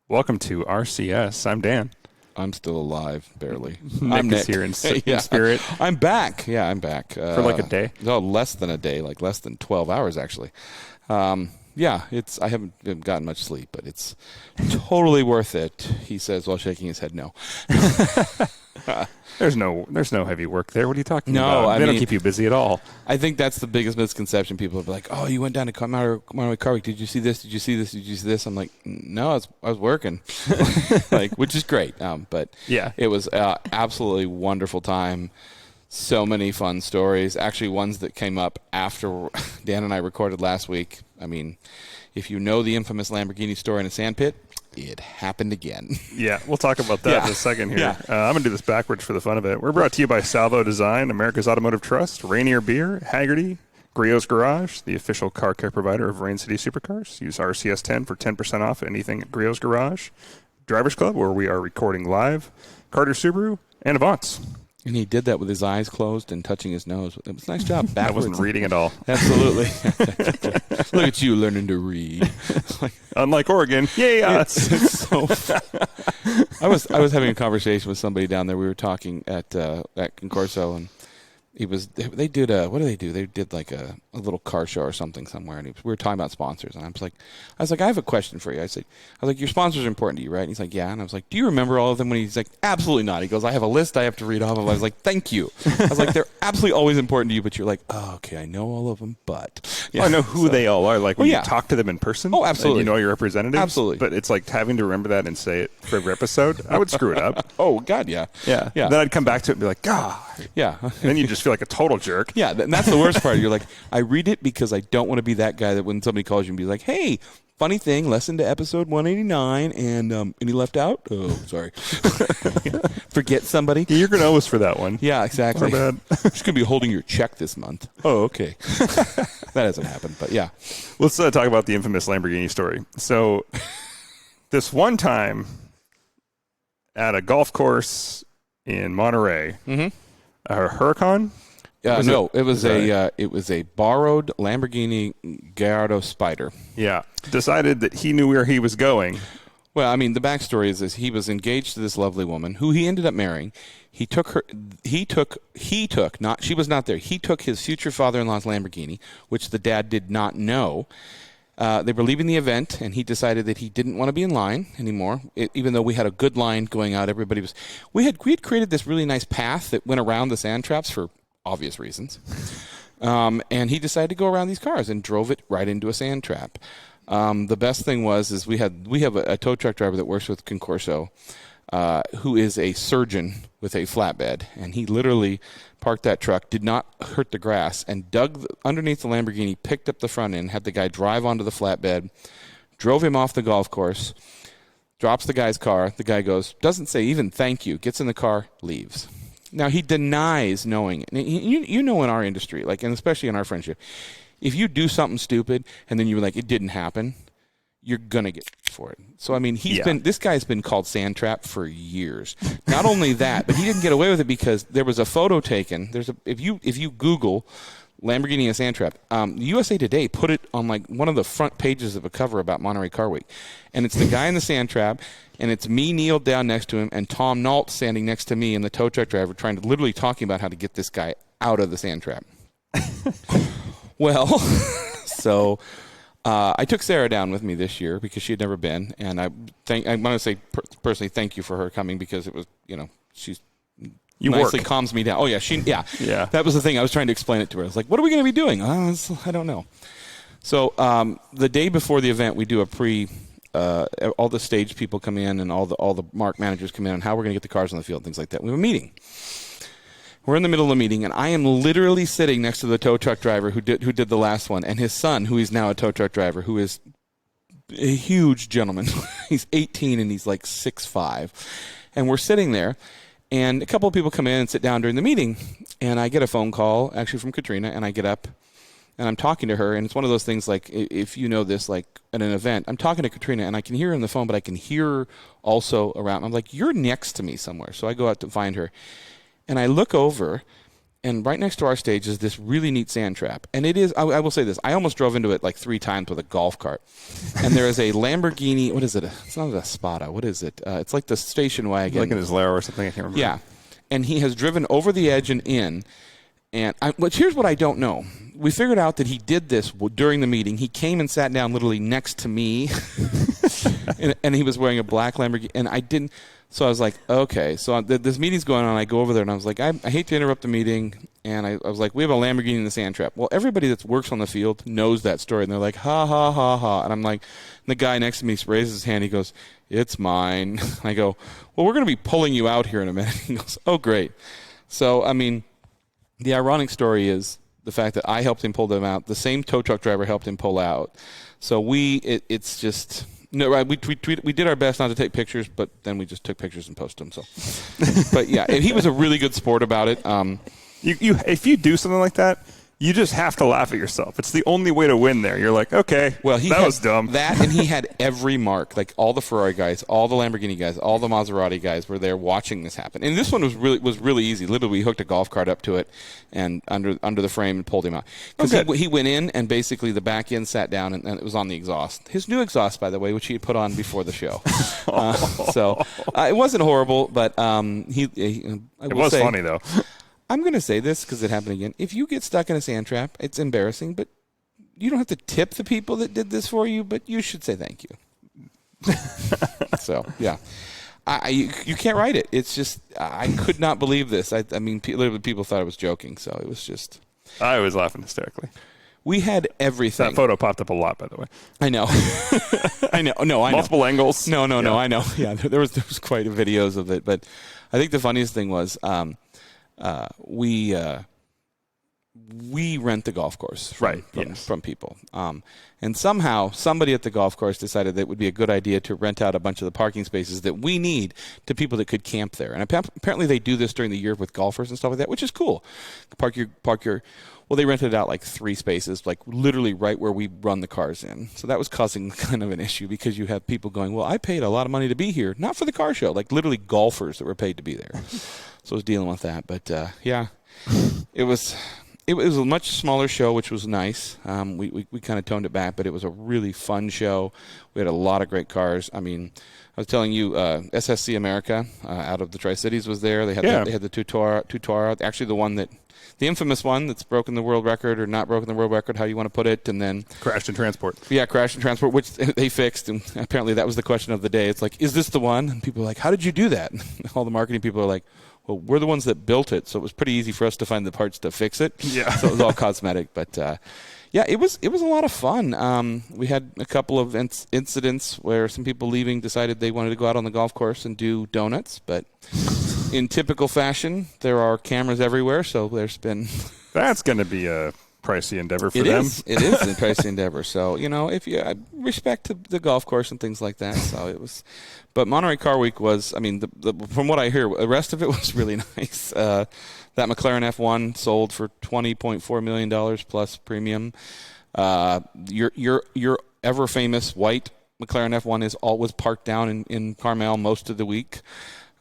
Welcome to RCS. I'm Dan. I'm still alive, barely. Nick is here in spirit. I'm back. Yeah, I'm back. For like a day? No, less than a day, like less than 12 hours, actually. Yeah, I haven't gotten much sleep, but it's totally worth it, he says while shaking his head no. There's no heavy work there. What are you talking about? They don't keep you busy at all. I think that's the biggest misconception. People will be like, "Oh, you went down to Monterey Car Week. Did you see this? Did you see this? Did you see this?" I'm like, "No, I was working," which is great. But yeah, it was absolutely wonderful time. So many fun stories. Actually, ones that came up after Dan and I recorded last week. I mean, if you know the infamous Lamborghini story in a sandpit, it happened again. Yeah, we'll talk about that in a second here. Yeah. I'm going to do this backwards for the fun of it. We're brought to you by Salvo Design, America's Automotive Trust, Rainier Beer, Haggerty, Griot's Garage, the official car care provider of Rain City Supercars. Use RCS 10 for 10% off anything at Griot's Garage. Drivers Club, where we are recording live, Carter Subaru, and Avants. And he did that with his eyes closed and touching his nose. It was a nice job. I wasn't reading at all. Absolutely. Look at you learning to read. Unlike Oregon. Yay, us. It's so I was having a conversation with somebody down there. We were talking at Concorso, and they did what do they do? They did like a little car show or something somewhere, and we were talking about sponsors, and I was like, I have a question for you. I was like, your sponsors are important to you, right? And he's like, yeah. And I was like, do you remember all of them? When he's like, absolutely not. He goes, I have a list I have to read off of. I was like, thank you. I was like, they're absolutely always important to you, but you're like, oh, okay, I know all of them, but yeah. Well, I know who they all are. Like when you talk to them in person. Oh, absolutely. And you know your representatives. Absolutely. But it's like having to remember that and say it for every episode. I would screw it up. Oh God, yeah. Yeah. Then I'd come back to it and be like, God. Yeah. And then you just feel like a total jerk. Yeah, and that's the worst part. You're like, I read it because I don't want to be that guy that when somebody calls you and be like, hey, funny thing, listen to episode 189, and any left out? Oh, sorry. Forget somebody? You're going to owe us for that one. Yeah, exactly. My bad. I'm just going to be holding your check this month. Oh, okay. That hasn't happened, but yeah. Let's talk about the infamous Lamborghini story. So this one time at a golf course in Monterey, a Huracan? It was a borrowed Lamborghini Gallardo Spider. Yeah, decided that he knew where he was going. Well, I mean, the backstory is this: he was engaged to this lovely woman who he ended up marrying. He took her. She was not there. He took his future father-in-law's Lamborghini, which the dad did not know. They were leaving the event, and he decided that he didn't want to be in line anymore. Even though we had a good line going out, everybody was. We had created this really nice path that went around the sand traps for obvious reasons. And he decided to go around these cars and drove it right into a sand trap. The best thing is we have a tow truck driver that works with Concorso, who is a surgeon with a flatbed, and he literally parked that truck, did not hurt the grass, and dug underneath the Lamborghini, picked up the front end, had the guy drive onto the flatbed, drove him off the golf course, drops the guy's car. The guy goes, doesn't say even thank you, gets in the car, leaves. Now, he denies knowing it. You know in our industry, and especially in our friendship, if you do something stupid and then you're like, it didn't happen, you're going to get for it. So, I mean, this guy's been called sand trap for years. Not only that, but he didn't get away with it because there was a photo taken. If you Google Lamborghini and sand trap, USA Today put it on like one of the front pages of a cover about Monterey Car Week. And it's the guy in the sand trap, and it's me kneeled down next to him, and Tom Nault standing next to me and the tow truck driver literally talking about how to get this guy out of the sand trap. Well, so I took Sarah down with me this year because she had never been, and I want to say personally thank you for her coming because it was, she's nicely calms me down. Oh yeah, yeah. That was the thing. I was trying to explain it to her. I was like, "What are we going to be doing?" I don't know. So the day before the event, we do a all the stage people come in and all the mark managers come in on how we're going to get the cars on the field, things like that. We have a meeting. We're in the middle of the meeting, and I am literally sitting next to the tow truck driver who did the last one, and his son, who is now a tow truck driver, who is a huge gentleman. He's 18 and he's like 6'5", and we're sitting there. And a couple of people come in and sit down during the meeting, and I get a phone call, actually from Katrina, and I get up, and I'm talking to her, and it's one of those things like, if you know this, like at an event, I'm talking to Katrina, and I can hear her on the phone, but I can hear her also around. I'm like, you're next to me somewhere. So I go out to find her, and I look over, and right next to our stage is this really neat sand trap. And it is, I will say this, I almost drove into it like 3 times with a golf cart. And there is a Lamborghini, what is it? It's not a Spada. What is it? It's like the station wagon. Like in his Laro or something, I can't remember. Yeah. And he has driven over the edge and in. And here's what I don't know. We figured out that he did this during the meeting. He came and sat down literally next to me. and he was wearing a black Lamborghini. And I didn't. So I was like, okay. So this meeting's going on. I go over there, and I was like, I hate to interrupt the meeting. And I was like, we have a Lamborghini in the sand trap. Well, everybody that works on the field knows that story. And they're like, ha, ha, ha, ha. And I'm like, and the guy next to me raises his hand. He goes, it's mine. I go, well, we're going to be pulling you out here in a minute. He goes, oh, great. So, I mean, the ironic story is the fact that I helped him pull them out. The same tow truck driver helped him pull out. So it's just... No, right. We did our best not to take pictures, but then we just took pictures and posted them. So, but yeah, and he was a really good sport about it. If you do something like that, you just have to laugh at yourself. It's the only way to win there. You're like, okay, well, that was dumb. That, and he had every mark, like all the Ferrari guys, all the Lamborghini guys, all the Maserati guys were there watching this happen. And this one was really easy. Literally, we hooked a golf cart up to it and under the frame and pulled him out. Because he went in and basically the back end sat down and it was on the exhaust. His new exhaust, by the way, which he had put on before the show. It wasn't horrible, but it was funny though. I'm going to say this because it happened again. If you get stuck in a sand trap, it's embarrassing, but you don't have to tip the people that did this for you, but you should say thank you. So, yeah. You can't write it. It's just, I could not believe this. I mean, literally people thought I was joking, so it was just. I was laughing hysterically. We had everything. That photo popped up a lot, by the way. I know. I know. No, I know. Multiple angles. No, I know. Yeah, there was quite a videos of it, but I think the funniest thing was, we rent the golf course from people. And somehow somebody at the golf course decided that it would be a good idea to rent out a bunch of the parking spaces that we need to people that could camp there. And apparently they do this during the year with golfers and stuff like that, which is cool. Well, they rented out like 3 spaces, like literally right where we run the cars in. So that was causing kind of an issue because you have people going, well, I paid a lot of money to be here, not for the car show, like literally golfers that were paid to be there. So I was dealing with that. But, yeah, it was a much smaller show, which was nice. We kind of toned it back, but it was a really fun show. We had a lot of great cars. I mean, I was telling you, SSC America out of the Tri-Cities was there. They had the Tutora, actually the infamous one that's broken the world record or not broken the world record, how you want to put it, and then crashed in transport. Yeah, crashed in transport, which they fixed, and apparently that was the question of the day. It's like, is this the one? And people are like, how did you do that? And all the marketing people are like, well, we're the ones that built it, so it was pretty easy for us to find the parts to fix it. Yeah. So it was all cosmetic, but yeah, it was a lot of fun. We had a couple of incidents where some people leaving decided they wanted to go out on the golf course and do donuts, but in typical fashion, there are cameras everywhere, so there's been... That's going to be a pricey endeavor for them. It is a pricey endeavor. So, if you respect the golf course and things like that. So it was... But Monterey Car Week was, I mean, from what I hear, the rest of it was really nice. That McLaren F1 sold for $20.4 million plus premium. Your ever famous white McLaren F1 was parked down in Carmel most of the week.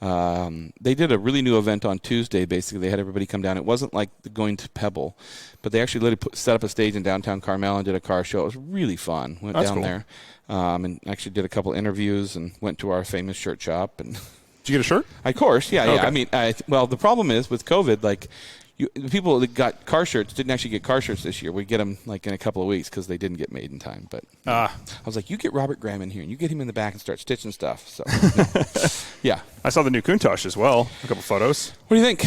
They did a really new event on Tuesday. Basically, they had everybody come down. It wasn't like going to Pebble, but they actually literally set up a stage in downtown Carmel and did a car show. It was really fun. Went down there and actually did a couple interviews and went to our famous shirt shop. And did you get a shirt? Of course, yeah. Okay. I mean, well, the problem is with COVID, like. The people that got car shirts didn't actually get car shirts this year. We get them like in a couple of weeks because they didn't get made in time. But I was like, you get Robert Graham in here and you get him in the back and start stitching stuff. So, yeah. I saw the new Countach as well. A couple photos. What do you think?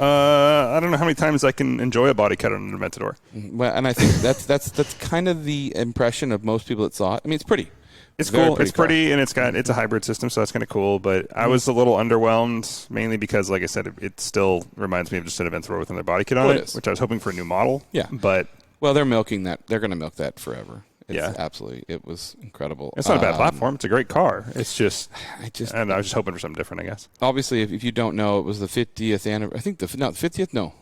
I don't know how many times I can enjoy a body cut on an Aventador. Well, and I think that's kind of the impression of most people that saw it. I mean, it's pretty. It's cool. It's pretty, and it's a hybrid system, so that's kind of cool. But I was a little underwhelmed, mainly because, like I said, it still reminds me of just an Aventador with another body kit on it, which I was hoping for a new model. Yeah. But they're milking that. They're going to milk that forever. Yeah, absolutely. It was incredible. It's not a bad platform. It's a great car. It's just, and I was just hoping for something different, I guess. Obviously, if you don't know, it was the 50th anniversary. I think the 50th. No.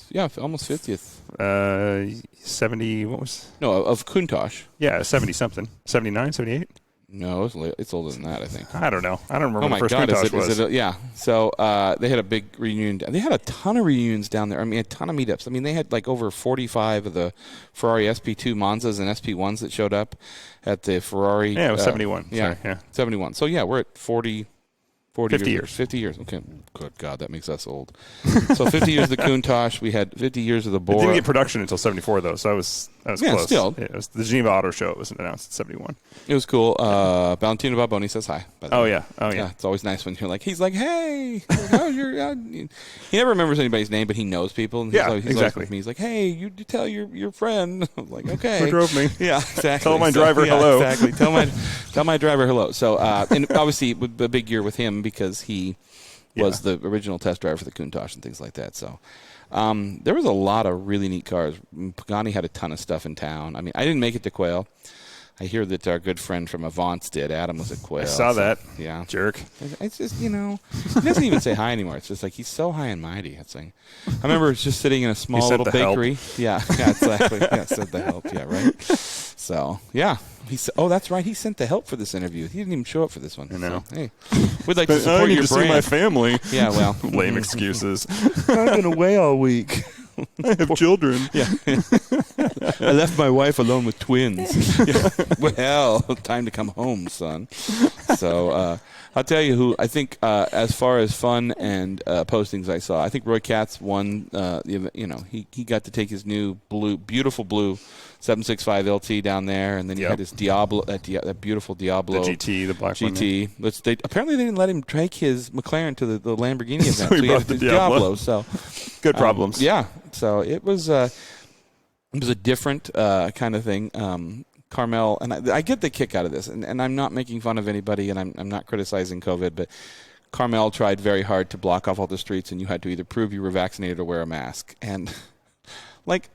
Yeah, almost 50th. 70, what was? No, of Countach. Yeah, 70-something. 79, 78? No, it's older than that, I think. I don't know. I don't remember Oh my when the first God! Countach was. Yeah. So they had a big reunion. They had a ton of reunions down there. I mean, a ton of meetups. I mean, they had like over 45 of the Ferrari SP2 Monzas and SP1s that showed up at the Ferrari. Yeah, it was 71. Yeah, Sorry, yeah, 71. So yeah, we're at 50 years. 50 years. Okay. Good God, that makes us old. So 50 years of the Countach. We had 50 years of the Bora. It didn't get production until 74, though, so I was close. Still. Yeah, it was the Geneva Auto Show. It was announced in 71. It was cool. Valentino Barboni says hi. Oh, yeah. It's always nice when you're like, he's like, hey, how's your... he never remembers anybody's name, but he knows people. And he's always with me. He's like, hey, you tell your friend. I'm like, okay. Who drove me? Yeah, exactly. Tell my driver hello. Exactly. Tell my driver hello. So, and obviously, a big year with him because he was the original test driver for the Countach and things like that. So there was a lot of really neat cars. Pagani had a ton of stuff in town. I mean, I didn't make it to Quail. I hear that our good friend from Avants did. Adam was at Quail. I saw that. Yeah. Jerk. It's just, he doesn't even say hi anymore. It's just like he's so high and mighty. It's like, I remember just sitting in a small little bakery. Help. Yeah, exactly. Yeah, said the help. Yeah, right. So, yeah. He said, "Oh, that's right. He sent the help for this interview. He didn't even show up for this one." I know. So, hey, we'd like to support I need your to brand. see my family. Yeah, well, lame excuses. I've been away all week. I have children. Yeah, I left my wife alone with twins. Yeah. Well, time to come home, son. So I'll tell you who I think, as far as fun and postings I saw, I think Roy Katz won. He got to take his new beautiful blue 765 LT down there, and then he had his Diablo, that beautiful Diablo, the GT, the black GT. one. Apparently they didn't let him take his McLaren to the Lamborghini event, so he had the his Diablo. So Good problems. Yeah, so it was a different kind of thing. Carmel, and I get the kick out of this, and I'm not making fun of anybody, and I'm not criticizing COVID, but Carmel tried very hard to block off all the streets, and you had to either prove you were vaccinated or wear a mask. And, like,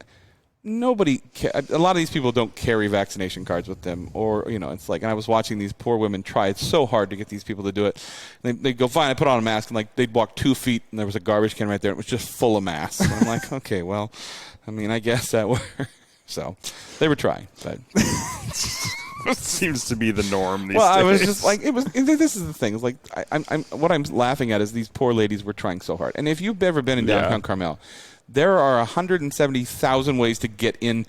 a lot of these people don't carry vaccination cards with them, or, it's like, and I was watching these poor women try so hard to get these people to do it. They'd go, fine, I put on a mask, and, like, they'd walk 2 feet, and there was a garbage can right there, and it was just full of masks. And I'm like, okay, well, I mean, I guess that worked. So they were trying, but it seems to be the norm these days. I was just like, this is the thing. It's like, what I'm laughing at is these poor ladies were trying so hard. And if you've ever been in downtown Carmel, there are 170,000 ways to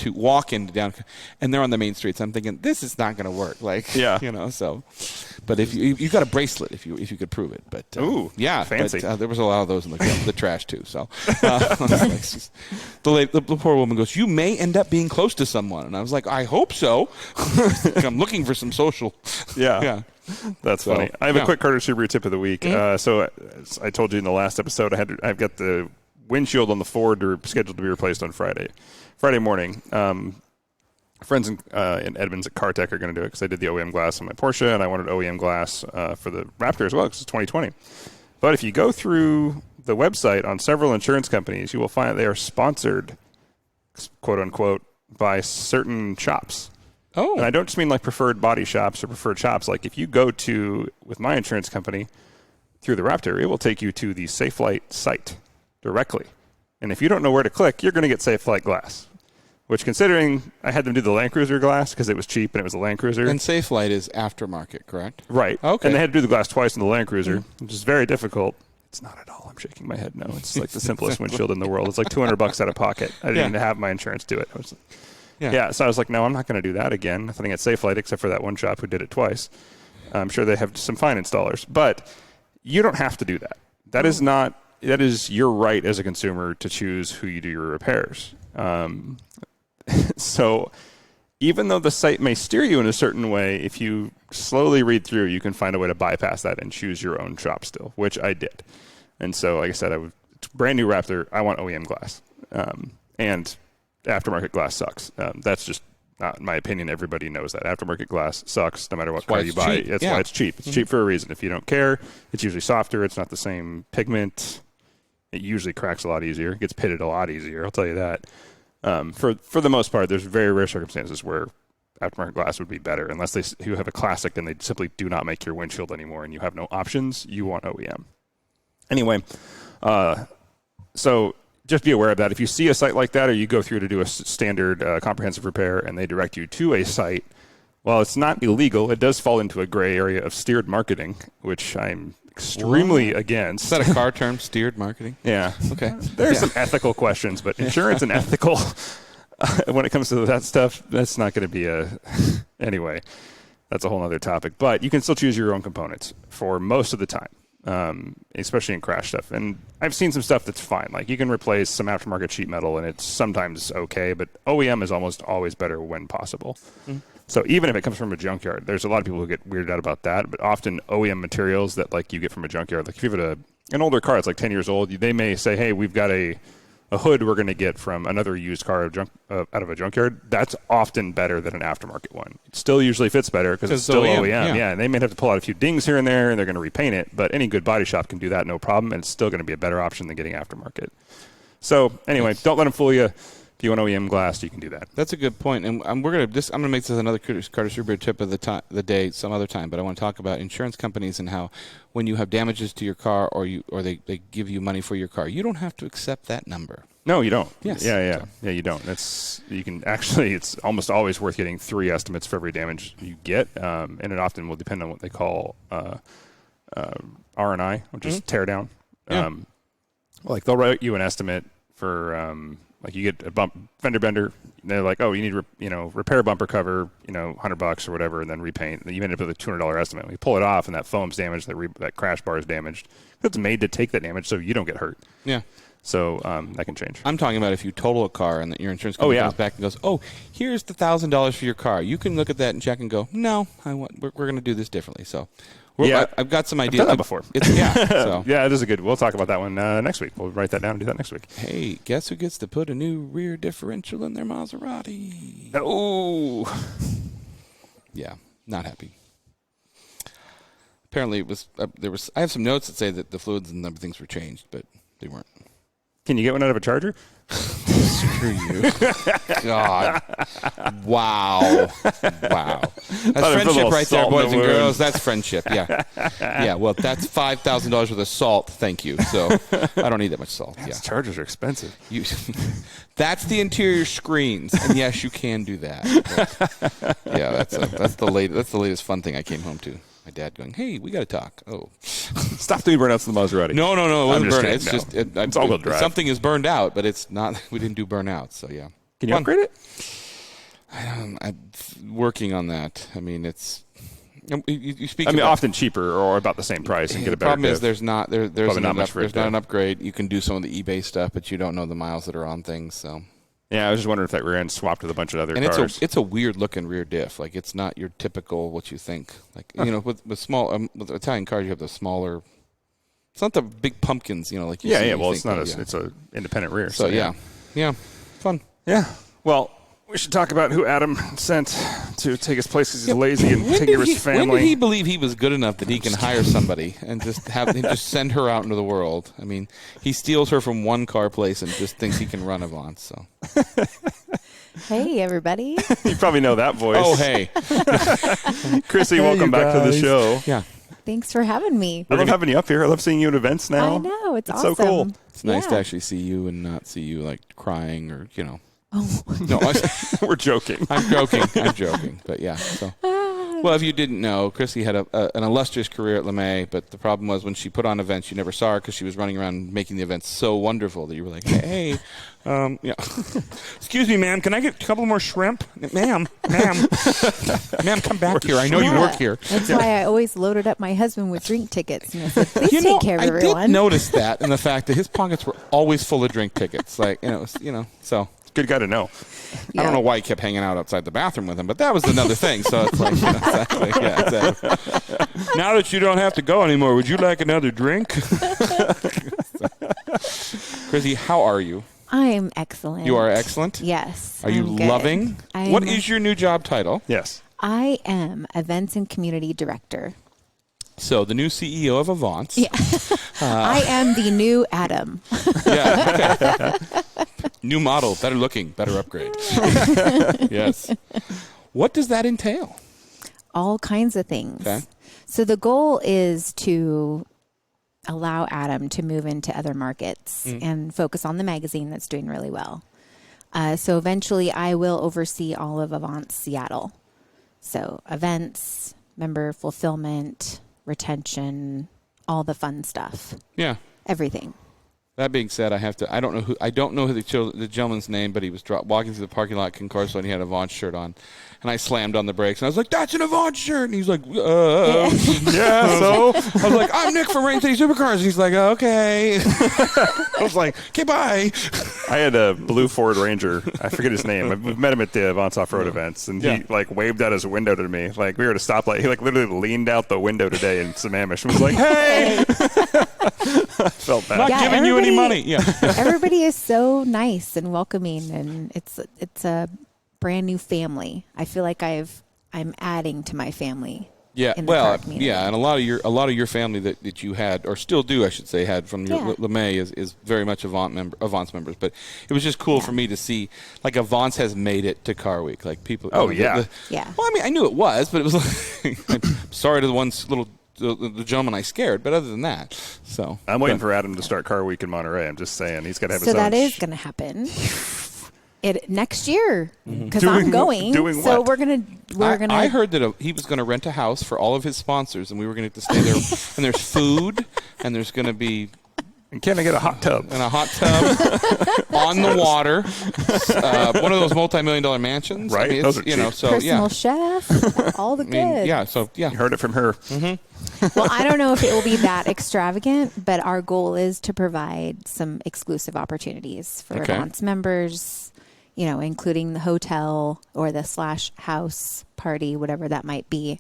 walk into downtown, and they're on the main streets. I'm thinking, this is not going to work. Like, so. But if you got a bracelet, if you could prove it, but fancy. But, there was a lot of those in the trash too. So the poor woman goes, "You may end up being close to someone," and I was like, "I hope so." I'm looking for some social. Yeah. That's funny. I have a quick Carter Subaru tip of the week. So as I told you in the last episode, I've got the windshield on the Ford scheduled to be replaced on Friday morning. Friends in Edmonds at CarTech are going to do it because I did the OEM glass on my Porsche, and I wanted OEM glass for the Raptor as well because it's 2020. But if you go through the website on several insurance companies, you will find they are sponsored, quote unquote, by certain shops. Oh. And I don't just mean like preferred body shops or preferred shops. Like if you go with my insurance company through the Raptor, it will take you to the SafeLight site directly. And if you don't know where to click, you're going to get SafeLight glass. Which, considering I had them do the Land Cruiser glass because it was cheap and it was a Land Cruiser. And SafeLight is aftermarket, correct? Right. Okay. And they had to do the glass twice in the Land Cruiser, which is very difficult. It's not at all. I'm shaking my head. No, it's like the simplest windshield in the world. It's like $200 out of pocket. I didn't even have my insurance do it. So I was like, no, I'm not going to do that again. Nothing at SafeLight except for that one shop who did it twice. I'm sure they have some fine installers. But you don't have to do that. That is your right as a consumer to choose who you do your repairs. So even though the site may steer you in a certain way, if you slowly read through, you can find a way to bypass that and choose your own shop still, which I did. And so, like I said, brand new Raptor, I want OEM glass. And aftermarket glass sucks. That's just not my opinion. Everybody knows that. Aftermarket glass sucks no matter what car you buy. That's why it's cheap. It's cheap for a reason. If you don't care, it's usually softer. It's not the same pigment. It usually cracks a lot easier. It gets pitted a lot easier, I'll tell you that. For the most part, there's very rare circumstances where aftermarket glass would be better. Unless you have a classic and they simply do not make your windshield anymore and you have no options, you want OEM. Anyway, so just be aware of that. If you see a site like that or you go through to do a standard comprehensive repair and they direct you to a site Well, it's not illegal. It does fall into a gray area of steered marketing, which I'm extremely against. Is that a car term, steered marketing? Yeah. Okay. There's some ethical questions, but insurance and ethical, when it comes to that stuff, that's not going to be anyway, that's a whole other topic. But you can still choose your own components for most of the time, especially in crash stuff. And I've seen some stuff that's fine. Like you can replace some aftermarket sheet metal, and it's sometimes okay, but OEM is almost always better when possible. Mm-hmm. So even if it comes from a junkyard, there's a lot of people who get weirded out about that, but often OEM materials that like you get from a junkyard, like if you have an older car, it's like 10 years old, they may say, hey, we've got a hood we're going to get from another used car out of a junkyard. That's often better than an aftermarket one. It still usually fits better because it's still OEM. Yeah, and they may have to pull out a few dings here and there, and they're going to repaint it, but any good body shop can do that, no problem, and it's still going to be a better option than getting aftermarket. So anyway, don't let them fool you. If you want OEM glass, you can do that. That's a good point, and I'm going to make this another Carter's Reaper tip of the day some other time. But I want to talk about insurance companies and how when you have damages to your car or they give you money for your car, you don't have to accept that number. No, you don't. Yes. Yeah, you don't. It's almost always worth getting 3 estimates for every damage you get, and it often will depend on what they call R&I, which is tear down. Yeah. Like they'll write you an estimate for. Like you get a fender bender, they're like, oh, you need repair bumper cover, $100 or whatever, and then repaint. And you end up with a $200 estimate. When you pull it off, and that foam's damaged, that crash bar is damaged. It's made to take that damage so you don't get hurt. Yeah. So that can change. I'm talking about if you total a car and your insurance company comes back and goes, oh, here's the $1,000 for your car. You can look at that and check and go, no, we're going to do this differently. So. I've got some ideas. I've done that before. So. Yeah, it is a good. We'll talk about that one next week. We'll write that down and do that next week. Hey, guess who gets to put a new rear differential in their Maserati? Oh. Yeah, not happy. Apparently, it was. I have some notes that say that the fluids and other things were changed, but they weren't. Can you get one out of a Charger? Screw you. God. Wow. That's friendship right there, boys and girls. That's friendship. Yeah. Yeah, well, that's $5,000 worth of salt. Thank you. So I don't need that much salt. Yeah. Chargers are expensive. That's the interior screens. And yes, you can do that. But yeah, that's the latest fun thing I came home to. My dad going, hey, we got to talk. Oh. Stop doing burnouts in the Maserati. No. It wasn't burnout. It's it's all-wheel drive. Something is burned out, but it's not. We didn't do burnouts, so yeah. Can you upgrade it? I'm working on that. I mean, it's. You speak. Often cheaper or about the same price and get a better. The problem is there's not an upgrade. You can do some of the eBay stuff, but you don't know the miles that are on things. So. Yeah, I was just wondering if that rear end swapped with a bunch of other cars. And it's a weird looking rear diff. Like it's not your typical what you think. Like with small with Italian cars, you have the smaller. It's not the big pumpkins, like you see. Yeah. Well, it's not. It's a independent rear. So yeah, fun. Yeah. Well, we should talk about who Adam sent to take his place because he's lazy and take care of his family. When did he believe he was good enough that he can hire somebody and just send her out into the world? I mean, he steals her from one car place and just thinks he can run Avants. So. Hey, everybody. You probably know that voice. Oh, hey. Krissy, welcome back to the show. Yeah. Thanks for having me. I love having you up here. I love seeing you at events now. I know. It's so awesome. cool. It's nice to actually see you and not see you like crying or, Oh. No, we're joking. I'm joking. But yeah. So. Well, if you didn't know, Krissy had an illustrious career at LeMay, but the problem was when she put on events, you never saw her because she was running around making the events so wonderful that you were like, hey, excuse me, ma'am, can I get a couple more shrimp? Ma'am, come back here. I know you work here. That's why I always loaded up my husband with drink tickets. And I said, please take care of everyone. I did notice that in the fact that his pockets were always full of drink tickets. Like, so. Good guy to know. Yeah. I don't know why he kept hanging out outside the bathroom with him, but that was another thing. So it's like, exactly. Now that you don't have to go anymore, would you like another drink? Krissy, how are you? I'm excellent. You are excellent? Yes. Are you loving? What is your new job title? Yes. I am Events and Community Director. So the new CEO of Avants. Yeah. I am the new Adam. Yeah. Okay. New model, better looking, better upgrade. Yes. What does that entail? All kinds of things. Okay. So the goal is to allow Adam to move into other markets and focus on the magazine that's doing really well. So eventually I will oversee all of Avants Seattle. So events, member fulfillment, retention, all the fun stuff. Yeah. Everything. That being said, I don't know who the gentleman's name, but he was walking through the parking lot at Concorso, and he had an Avants shirt on, and I slammed on the brakes, and I was like, "That's an Avants shirt," and he's like, Yeah, so I was like, "I'm Nick from Rain City Supercars," and he's like, "Okay." I was like, "Okay, bye." I had a blue Ford Ranger. I forget his name. We've met him at the Avants off-road events, and he waved out his window to me. Like we were at a stoplight. He literally leaned out the window today in Sammamish and was like, "Hey." I felt bad. Not giving you any money. Yeah. Everybody is so nice and welcoming, and it's a brand new family. I feel like I'm adding to my family. Yeah, in the car community. and a lot of your family that you had, or still do, I should say, had from your LeMay is very much Avants members. But it was just cool for me to see, like, Avants has made it to Car Week. Like people. Oh yeah. Yeah. Well, I mean, I knew it was, but it was like, I'm sorry to the gentleman I scared, but other than that, so I'm waiting for Adam to start Car Week in Monterey. I'm just saying he's got to have his So own. that is going to happen. Next year, because Doing I'm going. what? So we're gonna. I heard that he was going to rent a house for all of his sponsors, and we were going to stay there. And there's food, and there's going to be. And can I get a hot tub? And a hot tub on the water, one of those multi-million-dollar mansions, Right? I mean, Those are you know, cheap. so personal yeah. chef, all the I mean, good. yeah. So yeah. You heard it from her. Well, I don't know if it will be that extravagant, but our goal is to provide some exclusive opportunities for Okay. Avants members, you know, including the hotel or the /house party, whatever that might be.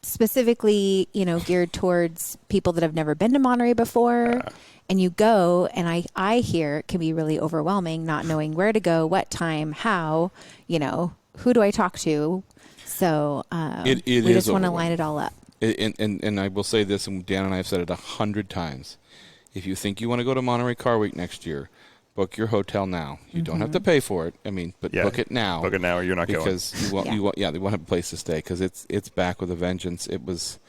Specifically, you know, geared towards people that have never been to Monterey before. And you go, and I hear it can be really overwhelming, not knowing where to go, what time, how, you know, who do I talk to? So It we is just want to overwhelming. line it all up. And I will say this, and Dan and I have said it 100 times. If you think you want to go to Monterey Car Week next year, book your hotel now. You don't have to pay for it. I mean, but book it now. Book it now, or you're not going. Because they want to have a place to stay, because it's back with a vengeance. It was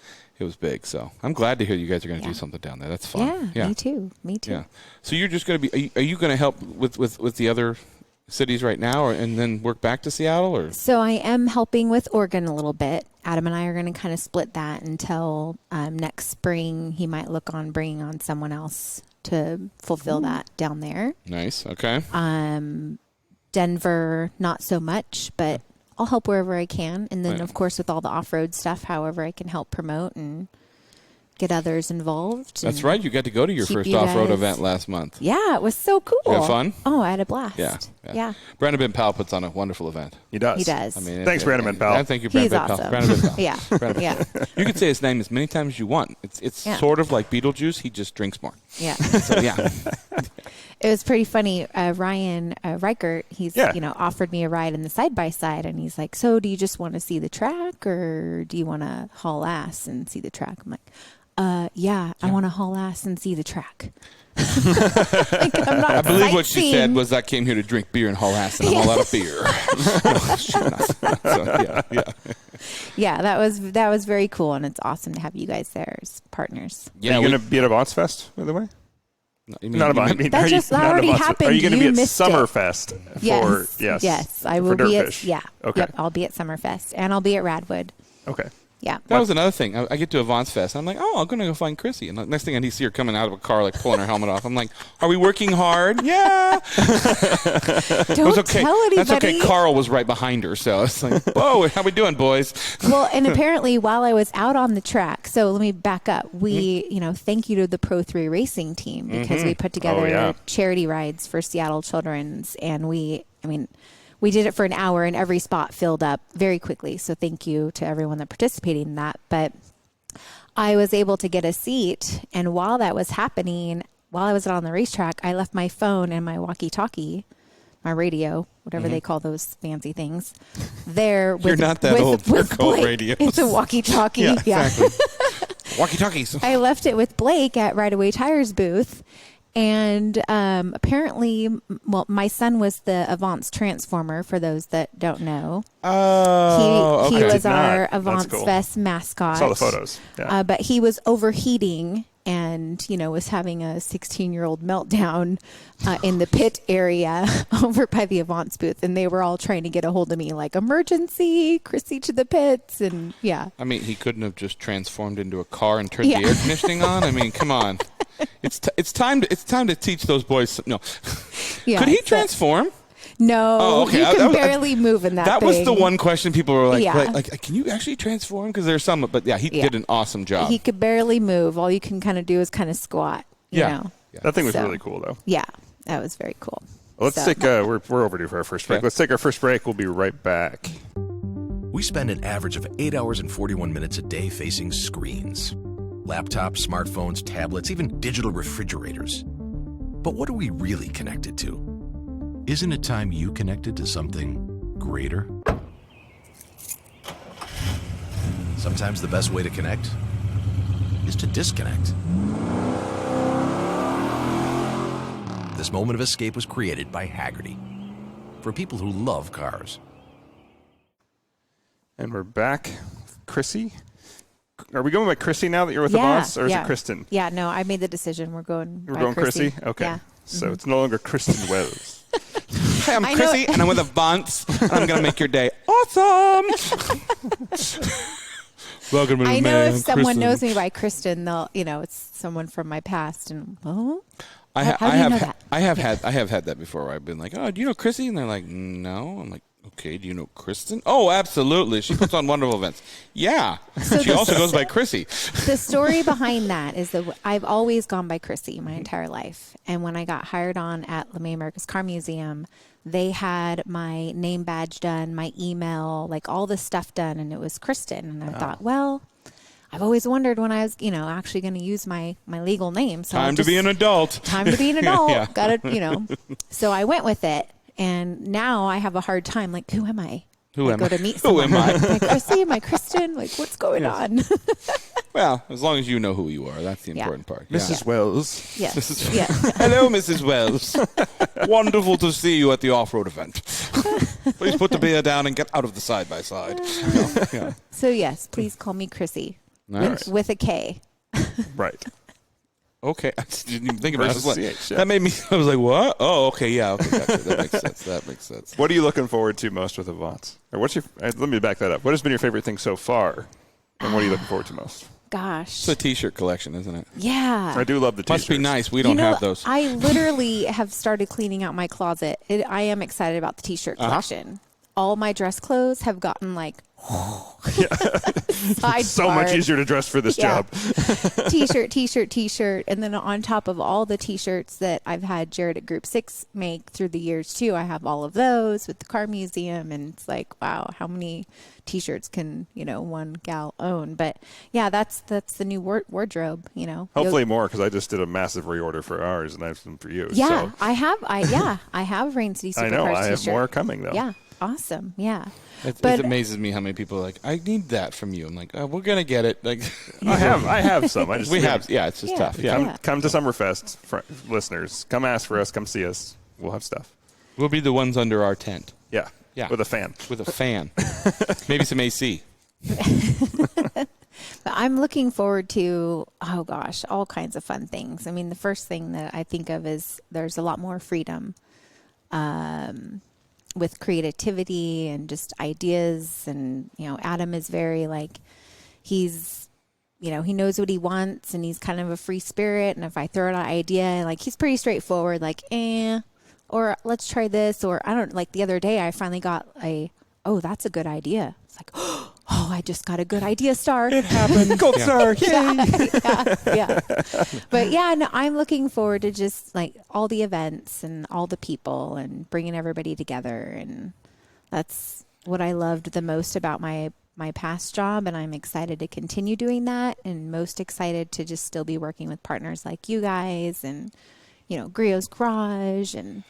big. So I'm glad to hear you guys are going to do something down there. That's fun. Yeah, me too. Yeah. So you're just going to be? Are you going to help with the other cities right now, and then work back to Seattle, or? So I am helping with Oregon a little bit. Adam and I are going to kind of split that until next spring. He might look on bringing on someone else to fulfill that down there. Nice. Okay. Denver, not so much, but I'll help wherever I can. And then, Right. of course, with all the off-road stuff, however I can help promote and get others involved. That's and right. You got to go to your keep first you off-road guys- event last month. Yeah, it was so cool. You have fun? Oh, I had a blast. Yeah. Brandon Powell puts on a wonderful event. He does. He does. I mean, Thanks, Brandon Powell. I thank you, He's Brandon Powell. awesome. Brandon Powell. Yeah. Yeah. You can say his name as many times as you want. It's Yeah. sort of like Beetlejuice. He just drinks more. Yeah. So yeah. It was pretty funny. Ryan Reichert, he's offered me a ride in the side-by-side, and he's like, so do you just want to see the track, or do you want to haul ass and see the track? I'm like, I want to haul ass and see the track. Like, I'm not I believe what she sightseeing. said was, I came here to drink beer and haul ass, and I'm all out of beer. Yeah, that was very cool, and it's awesome to have you guys there as partners. Are you going to be at Avants Fest, by the way? Not about. That just already happened. Are you going to be at missed it. Summerfest? Yes, I will for be Dirtfish? at. Yeah, Okay. Yep, I'll be at Summerfest, and I'll be at Radwood. Okay. Yeah. That was another thing. I get to Avants Fest. I'm like, I'm going to go find Krissy. And the next thing I see her coming out of a car, like pulling her helmet off. I'm like, are we working hard? Yeah. Don't okay. tell anybody. That's okay. Carl was right behind her. So it's like, whoa, how we doing, boys? Well, and apparently while I was out on the track, so let me back up. We, thank you to the Pro 3 racing team, because we put together charity rides for Seattle Children's, and we did it for an hour, and every spot filled up very quickly. So thank you to everyone that participated in that. But I was able to get a seat, and while that was happening, while I was on the racetrack, I left my phone and my walkie-talkie, my radio, whatever they call those fancy things, there. You're not that old. They're called Blake. radios. It's a walkie-talkie. Yeah, exactly. Walkie-talkies. I left it with Blake at Right Away Tires booth. And apparently, my son was the Avants Transformer, for those that don't know. Oh, He okay. was our That's Avants cool. Fest mascot. Saw the photos. Yeah. But he was overheating and, was having a 16-year-old meltdown in the pit area over by the Avants booth. And they were all trying to get a hold of me like, emergency, Krissy to the pits. And I mean, he couldn't have just transformed into a car and turned the air conditioning on. I mean, come on. It's time to teach those boys. No. Could he transform? No, oh, okay. He could barely move in that That thing. was the one question people were like, can you actually transform? Because there's some, but he did an awesome job. He could barely move. All you can kind of do is kind of squat. You know? That thing was really cool, though. Yeah, that was very cool. Let's take we're overdue for our first break. Let's take our first break. We'll be right back. We spend an average of 8 hours and 41 minutes a day facing screens. Laptops, smartphones, tablets, even digital refrigerators. But what are we really connected to? Isn't it time you connected to something greater? Sometimes the best way to connect is to disconnect. This moment of escape was created by Hagerty for people who love cars. And we're back. Krissy? Are we going by Krissy now that you're with Avants, or is it Kristen? Yeah, no, I made the decision. We're going Krissy? Okay. Yeah. So it's no longer Kristen Wells. Hey, I'm Krissy, and I'm with Avants, and I'm going to make your day awesome. Welcome to I know if someone Kristen. knows me by Kristen, they'll, it's someone from my past, and I how do you know that? I have had that before where I've been like, oh, do you know Krissy? And they're like, no. I'm like, okay, do you know Kristen? Oh, absolutely. She puts on wonderful events. Yeah. So she also goes by Krissy. The story behind that is that I've always gone by Krissy my entire life. And when I got hired on at LeMay America's Car Museum, they had my name badge done, my email, like all this stuff done, and it was Kristen. And I thought, well, I've always wondered when I was, actually going to use my legal name. So Time to be an adult. Time to be an adult. Yeah. Got to, So I went with it. And now I have a hard time. Like, who am I? Who am go I? to meet someone. Who am I? Am I Krissy? Am I Kristen? Like, what's going on? Well, as long as you know who you are, that's the important part. Mrs. Wells. Yes. Mrs. Hello, Mrs. Wells. Wonderful to see you at the off-road event. Please put the beer down and get out of the side-by-side. Yeah. So, yes, please call me Krissy with a K. Right. Okay, I just didn't even think about it. CH, yeah. That made me. I was like, "What? Oh, okay, yeah, okay, gotcha. That makes sense. What are you looking forward to most with Avants? Or what's your? Let me back that up. What has been your favorite thing so far, and what are you looking forward to most? Gosh, It's a T-shirt collection, isn't it? yeah. I do love the T-shirts. Must be nice. We don't have those. I literally have started cleaning out my closet. I am excited about the T-shirt collection. All my dress clothes have gotten like so much easier to dress for this job. T-shirt. And then on top of all the T-shirts that I've had Jared at Group 6 make through the years too, I have all of those with the car museum. And it's like, wow, how many T-shirts can, one gal own? But yeah, that's the new wardrobe, Hopefully more, because I just did a massive reorder for ours, and I have some for you. Yeah, so. I have Rain City Supercars I know. I have T-shirt. more coming, though. Yeah, awesome. Yeah. It amazes me how many people are like, I need that from you. I'm like, we're gonna get it. Like, I have some. It's just tough. Yeah. Come to Summerfest, listeners. Come ask for us. Come see us. We'll have stuff. We'll be the ones under our tent. Yeah. With a fan. Maybe some AC. But I'm looking forward to, all kinds of fun things. I mean, the first thing that I think of is there's a lot more freedom with creativity and just ideas. And, Adam is very he's, he knows what he wants, and he's kind of a free spirit. And if I throw out an idea, he's pretty straightforward, or let's try this, or I don't, the other day I finally got that's a good idea. It's like, I just got a good idea star. It happened. Gold star. Yeah. But yeah, no, I'm looking forward to just all the events and all the people and bringing everybody together. And that's what I loved the most about my past job. And I'm excited to continue doing that, and most excited to just still be working with partners like you guys and, Griot's Garage and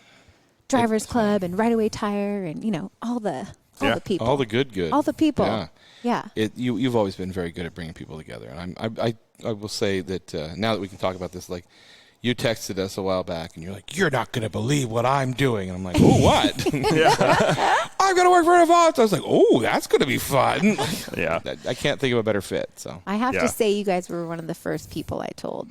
Drivers Club and Right Away Tire and, all the people. All the good. All the people. Yeah. You've always been very good at bringing people together. And I will say that now that we can talk about this, you texted us a while back and you're like, you're not going to believe what I'm doing. And I'm like, oh, what? I'm going to work for Avants. I was like, oh, that's going to be fun. Yeah. I can't think of a better fit. So I have to say you guys were one of the first people I told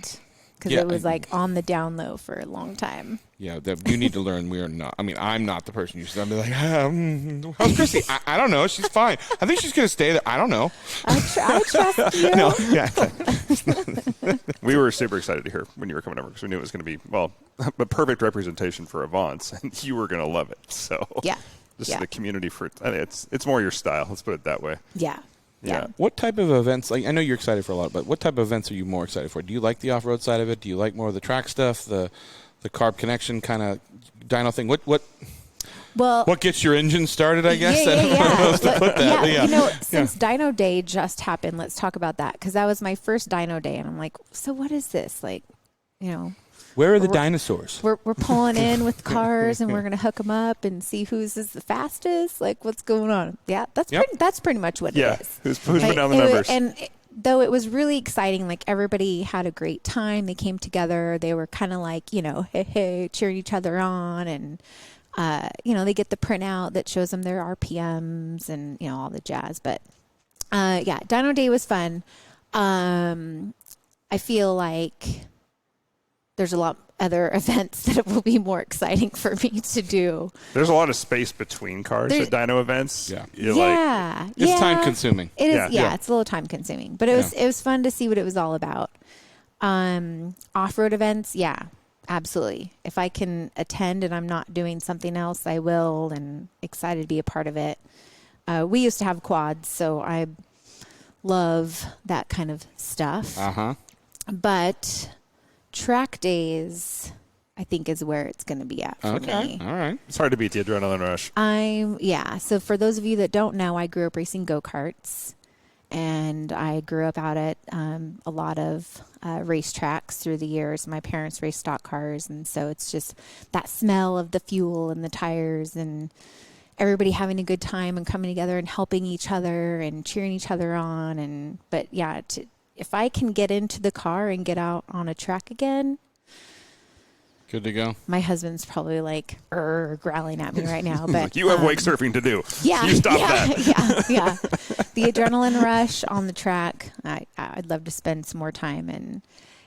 because it was like on the down low for a long time. Yeah, you need to learn. We are not. I mean, I'm not the person you should be like, how's Krissy? I don't know. She's fine. I think she's going to stay there. I don't know. I trust you. No, yeah. We were super excited to hear when you were coming over because we knew it was going to be, well, a perfect representation for Avants, and you were going to love it. So just the community for it's more your style. Let's put it that way. Yeah. What type of events? Like, I know you're excited for a lot, but what type of events are you more excited for? Do you like the off-road side of it? Do you like more of the track stuff, the carb connection kind of dyno thing? What gets your engine started, I guess? I don't know how else to put that. Since Dyno Day just happened, let's talk about that because that was my first Dyno Day, and I'm like, so what is this? Like, where are the dinosaurs? We're pulling in with cars, and we're going to hook them up and see who's the fastest. Like, what's going on? Yeah, that's pretty much what it is. Who's putting down the numbers? Though it was really exciting, like everybody had a great time. They came together. They were kind of like, hey, cheering each other on. And, they get the printout that shows them their RPMs and, all the jazz. But, Dyno Day was fun. I feel like there's a lot other events that will be more exciting for me to do. There's a lot of space between cars at dyno events. Yeah. It's time consuming. It is. Yeah, it's a little time consuming, but it was fun to see what it was all about. Off-road events, absolutely. If I can attend and I'm not doing something else, I will, and excited to be a part of it. We used to have quads, so I love that kind of stuff. But track days, I think, is where it's going to be at for me. All right. It's hard to beat the adrenaline rush. So for those of you that don't know, I grew up racing go-karts, and I grew up out at a lot of racetracks through the years. My parents raced stock cars, and so it's just that smell of the fuel and the tires and everybody having a good time and coming together and helping each other and cheering each other on. If I can get into the car and get out on a track again, good to go. My husband's probably like growling at me right now, but you have wake surfing to do. Yeah, you stop that. Yeah. The adrenaline rush on the track. I'd love to spend some more time, and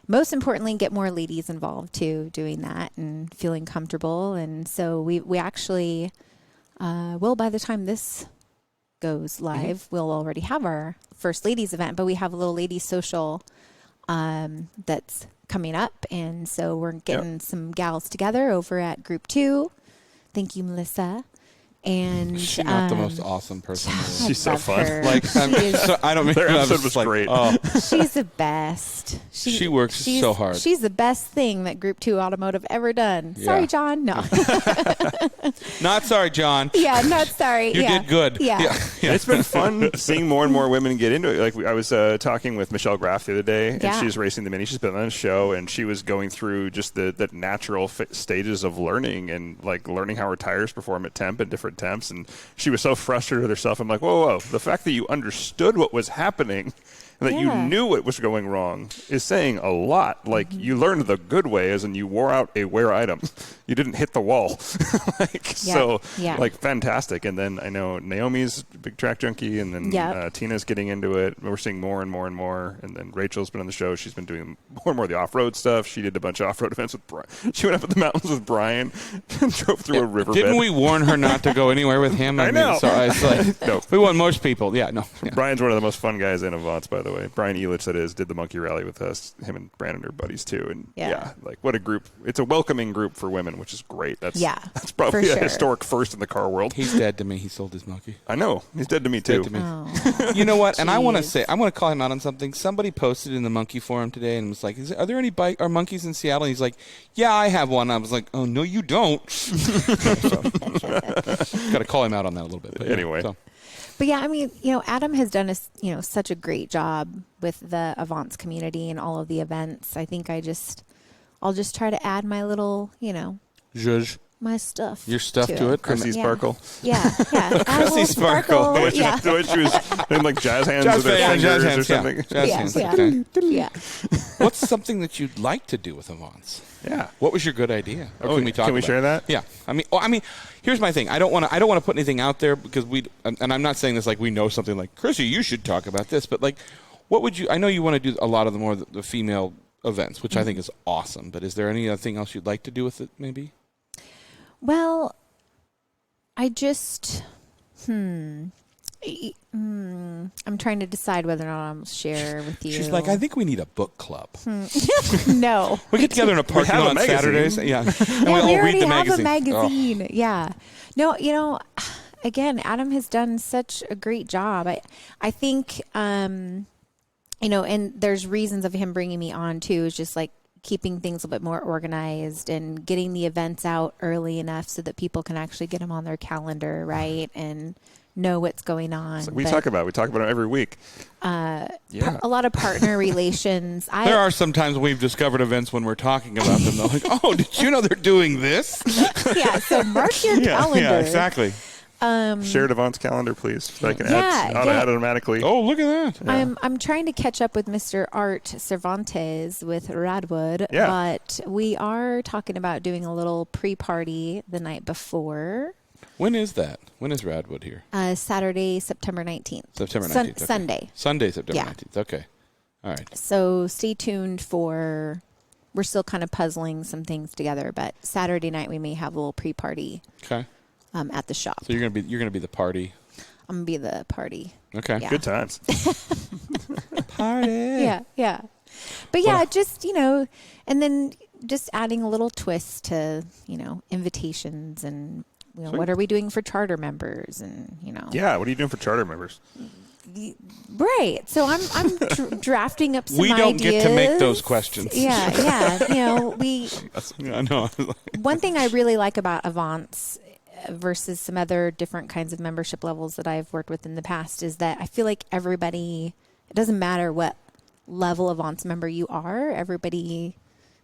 most importantly, get more ladies involved too, doing that and feeling comfortable. And so we actually will, by the time this goes live, we'll already have our first ladies event, but we have a little ladies social that's coming up, and so we're getting some gals together over at Group 2. Thank you, Melissa. And she's not the most awesome person. She's so fun. Her. I don't mean their episode was great. She's the best. She works so hard. She's the best thing that Group 2 Automotive ever done. Sorry, John. No. Not sorry, John. Yeah, not sorry. You did good. Yeah. It's been fun seeing more and more women get into it. Like I was talking with Michelle Graff the other day, and she's racing the Mini. She's been on the show, and she was going through just the natural stages of learning and like learning how her tires perform at temp and different temps. And she was so frustrated with herself. I'm like, whoa. The fact that you understood what was happening and that you knew what was going wrong is saying a lot. Like you learned the good way, as in you wore out a wear item. You didn't hit the wall. Fantastic. And then I know Naomi's a big track junkie, and then Tina's getting into it. We're seeing more and more and more. And then Rachel's been on the show. She's been doing more and more of the off-road stuff. She did a bunch of off-road events with Brian. She went up in the mountains with Brian and drove through a riverbed. Didn't we warn her not to go anywhere with him? I know. So it's like, no. We want most people. Yeah, no. Yeah. Brian's one of the most fun guys in Avants, by the way. Brian Elich, that is, did the Monkey Rally with us. Him and Brandon are buddies too. And like what a group. It's a welcoming group for women, which is great. That's probably a historic first in the car world. He's dead to me. He sold his monkey. I know. He's dead to me too. You know what? And I want to call him out on something. Somebody posted in the monkey forum today and was like, are there any monkeys in Seattle? And he's like, yeah, I have one. I was like, oh, no, you don't. Got to call him out on that a little bit. But anyway. But yeah, I mean, Adam has done such a great job with the Avants community and all of the events. I think I'll just try to add my little, zhuzh. my stuff. Your stuff to it? Krissy Sparkle. Yeah. I will Krissy Sparkle. Yeah. The way she was doing like jazz hands with her jazz fingers hands, or something. Jazz Yeah, hands. yeah. Okay. Yeah. What's something that you'd like to do with Avants? Yeah. What was your good idea? Or can we talk? Can we about share it? that? Yeah. I mean, here's my thing. I don't want to put anything out there because and I'm not saying this like we know something like Krissy, you should talk about this, but like, what would you? I know you want to do a lot of the female events, which I think is awesome. But is there anything else you'd like to do with it? Maybe. Well, I just, I'm trying to decide whether or not I'll share with you. She's like, I think we need a book club. No. We get together in a parking lot on Saturdays. Yeah. And we all read the magazine. A magazine. Oh. Yeah. No, again, Adam has done such a great job. I think, and there's reasons of him bringing me on too, is just like keeping things a bit more organized and getting the events out early enough so that people can actually get them on their calendar, right? And know what's going on. We talk about it every week. A lot of partner relations. There are some times we've discovered events when we're talking about them. They're like, oh, did you know they're doing this? Yeah, so mark your calendar. Yeah, exactly. Share Avants calendar, please. So I can add automatically. Oh, look at that. Yeah. I'm trying to catch up with Mr. Art Cervantes with Radwood, but we are talking about doing a little pre-party the night before. When is that? When is Radwood here? Saturday, September 19th. September 19th. Okay. Sunday. Sunday, September 19th. Okay. All right. So stay tuned we're still kind of puzzling some things together, but Saturday night we may have a little pre-party. Okay. At the shop. So you're gonna be the party. I'm gonna be the party. Okay. Yeah. Good times. Party. Yeah. But yeah, just, and then just adding a little twist to, invitations and, what are we doing for charter members and, Yeah, what are you doing for charter members? Right. So I'm drafting up some We don't ideas. get to make those questions. Yeah. I know. One thing I really like about Avants versus some other different kinds of membership levels that I've worked with in the past is that I feel like everybody, it doesn't matter what level of Avants member you are, everybody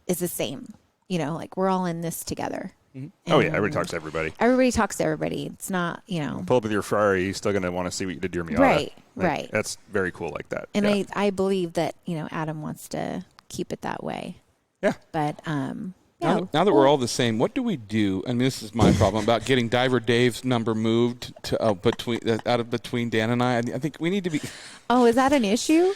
is the same. Like we're all in this together. Mm-hmm. Oh, yeah. Everybody talks to everybody. Everybody talks to everybody. It's not, Pull up with your Ferrari, you're still going to want to see what you did to your Miata. Right. That's very cool like that. And I believe that, Adam wants to keep it that way. Yeah. But, now that we're all the same, what do we do? And this is my problem about getting Diver Dave's number moved to between Dan and I. I think we need to be. Oh, is that an issue?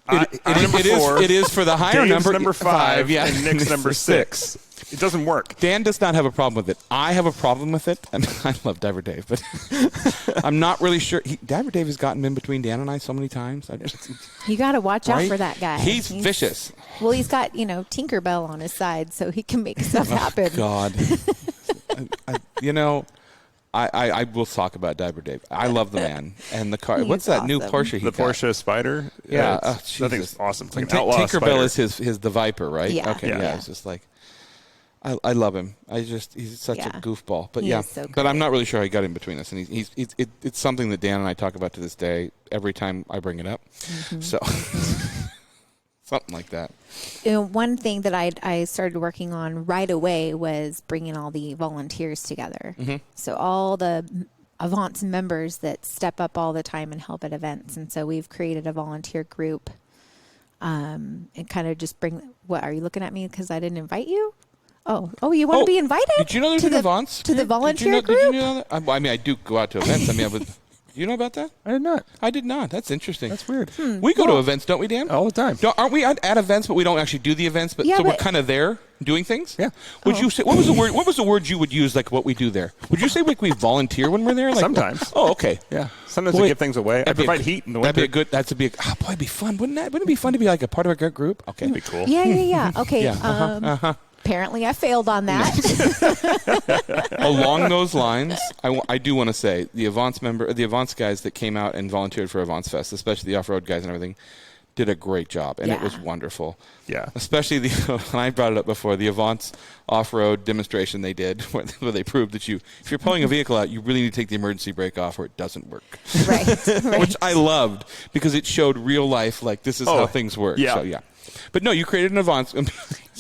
It is for the higher Dave's number 5, yeah, and Nick's number 6. It doesn't work. Dan does not have a problem with it. I have a problem with it, and I love Diver Dave, but I'm not really sure. Diver Dave has gotten in between Dan and I so many times. You got to watch out for that guy. He's vicious. Well, he's got Tinkerbell on his side, so he can make stuff happen. Oh, God, I will talk about Diver Dave. I love the man and the car. What's that new Porsche? The Porsche Spider. Yeah, that thing's awesome. It's like an outlaw Tinkerbell spider. is the Viper, right? Yeah. Okay. Yeah. It's just like I love him. He's such a goofball. But He is so but I'm great. not really sure how he got in between us. And it's something that Dan and I talk about to this day every time I bring it up. Mm-hmm. So something like that. One thing that I started working on right away was bringing all the volunteers together. Mm-hmm. So all the Avants members that step up all the time and help at events. And so we've created a volunteer group and kind of just bring. What, are you looking at me because I didn't invite you? Oh, you want to be invited? Did you know there's an Avants? To the volunteer group? Did you know that? I mean, I do go out to events. I mean, do you know about that? I did not. I did not. That's interesting. That's weird. We go to events, don't we, Dan? All the time. Aren't we at events, but we don't actually do the events? But we're kind of there doing things. Yeah. Would you say what was the word? What was the word you would use? Like what we do there? Would you say like we volunteer when we're there? Like, Sometimes. Oh, okay. Yeah. Sometimes we give things away. I provide heat in the winter. That'd be a good. That'd be. Oh boy, it'd be fun, wouldn't that? Wouldn't it be fun to be like a part of a group? Okay. That'd be cool. Yeah. Okay. Yeah. Apparently, I failed on that. Along those lines, I do want to say the Avants guys that came out and volunteered for Avants Fest, especially the off-road guys and everything, did a great job, and it was wonderful. Yeah. Especially and I brought it up before, the Avants off-road demonstration they did, where they proved that if you're pulling a vehicle out, you really need to take the emergency brake off or it doesn't work. Right. Which I loved because it showed real life, like this is how things work. Yeah. So, yeah. But no, you created an Avants.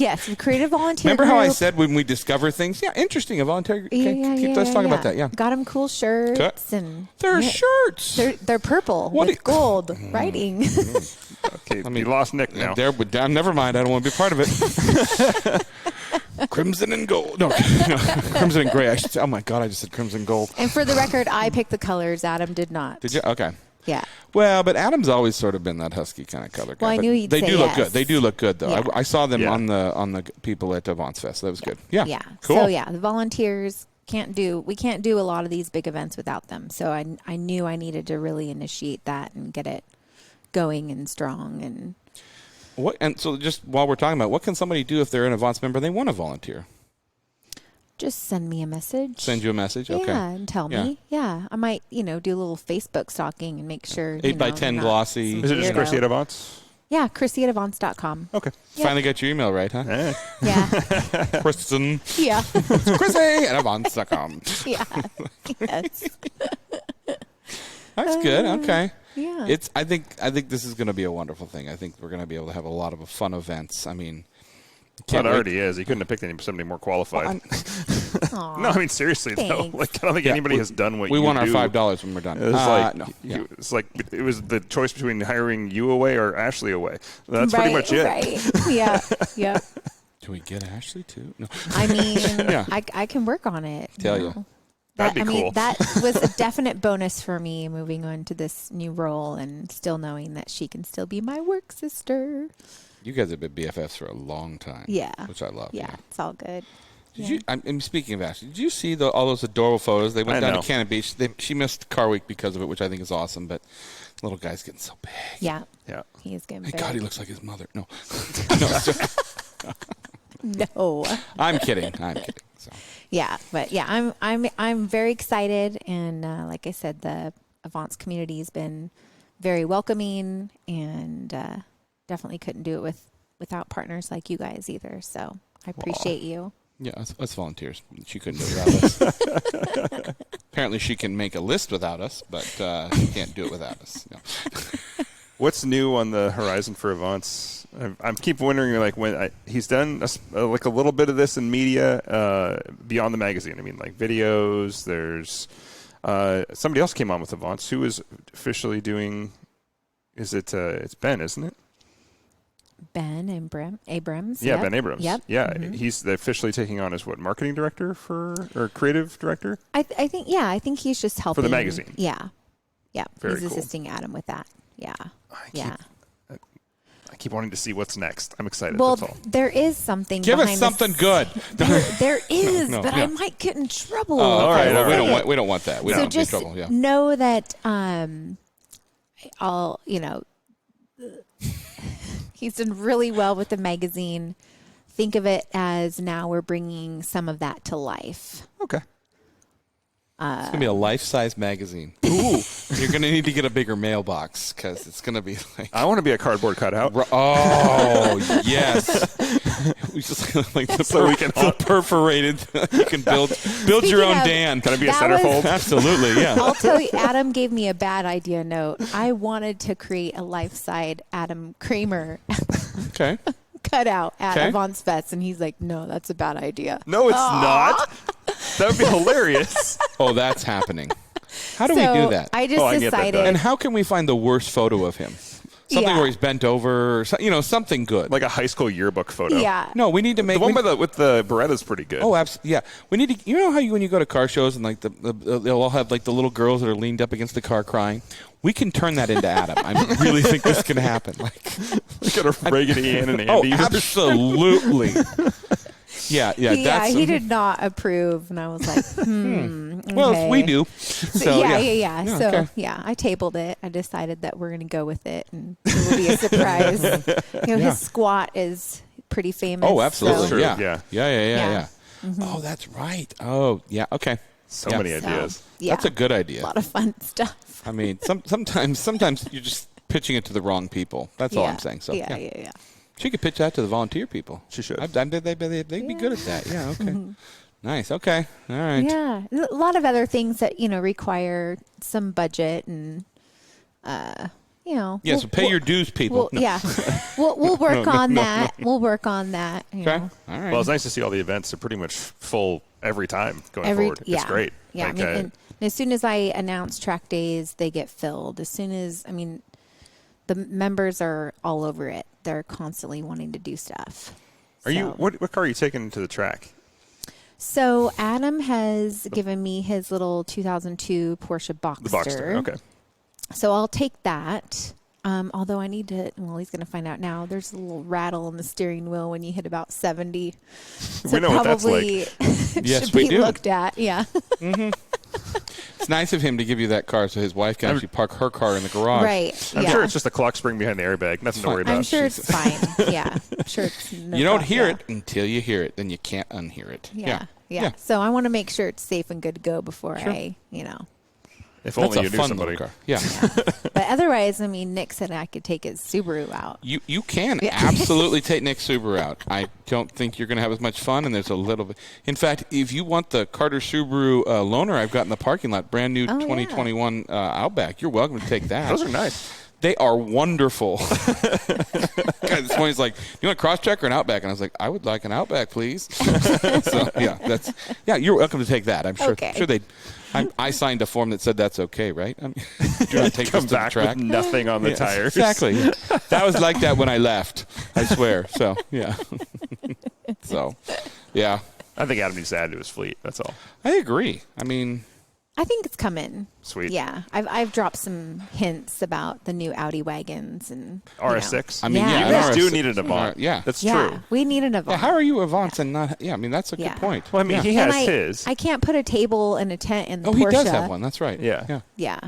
Yes, creative volunteer Remember how I group. said when we discover things? Yeah, interesting. A volunteer. Let's talk about that. Yeah. Got them cool shirts and they're shirts. They're purple with gold writing. Okay, you lost Nick now. Never mind. I don't want to be part of it. Crimson and gold. No, crimson and gray. I should say. Oh my God, I just said crimson and gold. And for the record, I picked the colors. Adam did not. Did you? Okay. Yeah. Well, but Adam's always sort of been that husky kind of color guy. Well, I knew he'd They say do look yes. good. They do look good, though. Yeah. I saw them on the people at Avants Fest. So that was good. Yeah. Yeah. Cool. So the volunteers we can't do a lot of these big events without them. So I knew I needed to really initiate that and get it going and strong and. What? And so just while we're talking about, what can somebody do if they're an Avants member and they want to volunteer? Just send me a message. Send you a message? Okay. Yeah, and tell me. Yeah. I might, do a little Facebook stalking and make sure. 8x10 glossy. Is it just Krissy at Avants? Yeah, Krissy at Avants.com. Okay. Yep. Finally got your email right, huh? Yeah. Kristen. Yeah. Krissy at Avants.com. Yeah. Yes. That's good. Okay. Yeah. I think this is going to be a wonderful thing. I think we're going to be able to have a lot of fun events. I mean, Well, it already is. You couldn't have picked somebody more qualified. No, I mean seriously though. Like I don't think anybody has done what we you want our do. $5 when we're done. It's like it was the choice between hiring you away or Ashley away. That's pretty much it. Right. Yeah. Yep. Do we get Ashley too? No. I mean, I can work on it. Tell you. That'd be cool. Mean, that was a definite bonus for me moving on to this new role and still knowing that she can still be my work sister. You guys have been BFFs for a long time. Yeah. Which I love. Yeah, it's all good. Did you? I'm speaking of Ashley. Did you see all those adorable photos? They went down to Cannon Beach. She missed Car Week because of it, which I think is awesome. But the little guy's getting so big. Yeah. Yeah. He is getting My big. God, he looks like his mother. No. No. I'm kidding. So. Yeah, but yeah, I'm very excited, and like I said, the Avants community has been very welcoming, and definitely couldn't do it without partners like you guys either. So I appreciate you. Yeah, us volunteers. She couldn't do it without us. Apparently, she can make a list without us, but she can't do it without us. No. What's new on the horizon for Avants? I keep wondering, like, when he's done like a little bit of this in media beyond the magazine. I mean, like videos. There's somebody else came on with Avants. Who is officially doing? Is it? It's Ben, isn't it? Ben Abrams. Yeah, yep. Ben Abrams. Yep. Yeah, Mm-hmm. he's officially taking on as what, marketing director or creative director? I think he's just helping for the magazine. Yeah. Very he's cool. assisting Adam with that. Yeah. I keep wanting to see what's next. I'm excited. Well, that's all. there is something. Give us behind something good. There is, No, but yeah. I might get in trouble. Oh, all right. if I say it. We don't want that. We So don't want just trouble. Yeah. know that he's done really well with the magazine. Think of it as now we're bringing some of that to life. Okay. It's going to be a life-size magazine. Ooh. You're going to need to get a bigger mailbox because it's going to be like... I want to be a cardboard cutout. Oh, yes. We just like the perforated. You can build your own Dan. Can I be a centerfold? Absolutely, yeah. I'll tell you, Adam gave me a bad idea note. I wanted to create a life-size Adam Kramer Okay. cutout at Okay. Avants Fest, and he's like, no, that's a bad idea. No, it's not. That would be hilarious. Oh, that's happening. How do we do that? I just I get that decided. done. And how can we find the worst photo of him? Something where he's bent over, or something good. Like a high school yearbook photo. Yeah. No, we need to make The one with the Beretta's pretty good. Oh, absolutely. Yeah, we need to. You know how when you go to car shows and like they'll all have like the little girls that are leaned up against the car crying. We can turn that into Adam. I really think this can happen. Like got a Raggedy Ann and oh, Andy. absolutely. Yeah. Yeah, he did not approve, and I was like, Well, okay. we do. So, yeah. So, okay. I tabled it. I decided that we're going to go with it, and it will be a surprise. His squat is pretty famous. Oh, absolutely. True, Yeah. yeah. Yeah. Mm-hmm. Oh, that's right. Oh, yeah. Okay. So many ideas. Yeah, That's a good idea. a lot of fun stuff. I mean, sometimes you're just pitching it to the wrong people. That's all I'm saying. So Yeah. She could pitch that to the volunteer people. She should. They'd be good at that. Yeah. Okay. Nice. Okay. All right. Yeah, a lot of other things that require some budget and Yeah, so pay your dues, people. Yeah, we'll work on that. We'll work on that. Okay. All right. Well, it's nice to see all the events are pretty much full every time going forward. Yeah. It's great. Yeah, Like, and as soon as I announce track days, they get filled. As soon as, the members are all over it. They're constantly wanting to do stuff. What car are you taking to the track? So Adam has given me his little 2002 Porsche Boxster. The Boxster, okay. So I'll take that. Although I need to, he's going to find out now. There's a little rattle in the steering wheel when you hit about 70. So we know what that's like. Yes, should we be do. looked at. Yeah. Mm-hmm. It's nice of him to give you that car so his wife can actually park her car in the garage. Right. I'm sure it's just a clock spring behind the airbag. Nothing to worry about. I'm sure it's fine. Yeah. I'm sure it's no You don't problem. hear it until you hear it. Then you can't unhear it. Yeah. So I want to make sure it's safe and good to go before I. If That's only a you knew fun somebody. little car. Yeah. But otherwise, Nick said I could take his Subaru out. You can absolutely take Nick's Subaru out. I don't think you're going to have as much fun, and there's a little bit. In fact, if you want the Carter Subaru loaner I've got in the parking lot, brand new 2021 Outback, you're welcome to take that. Those are nice. They are wonderful. This morning's like, do you want a Crosstrek or an Outback? And I was like, I would like an Outback, please. So you're welcome to take that. I'm sure. Okay. Sure they. I signed a form that said that's okay, right? Do not take Come this to the back track. with nothing on the tires. Exactly. That was like that when I left. I swear. So yeah. I think Adam needs to add to his fleet. That's all. I agree. I think it's coming. Sweet. Yeah, I've dropped some hints about the new Audi wagons and RS6. You you guys do need an Avant. Yeah, that's yeah, true. we need an Avant. Yeah, how are you Avants and not? Yeah, that's a good point. Well, he has his. I can't put a table and a tent in the Porsche. He does have one. That's right. Yeah.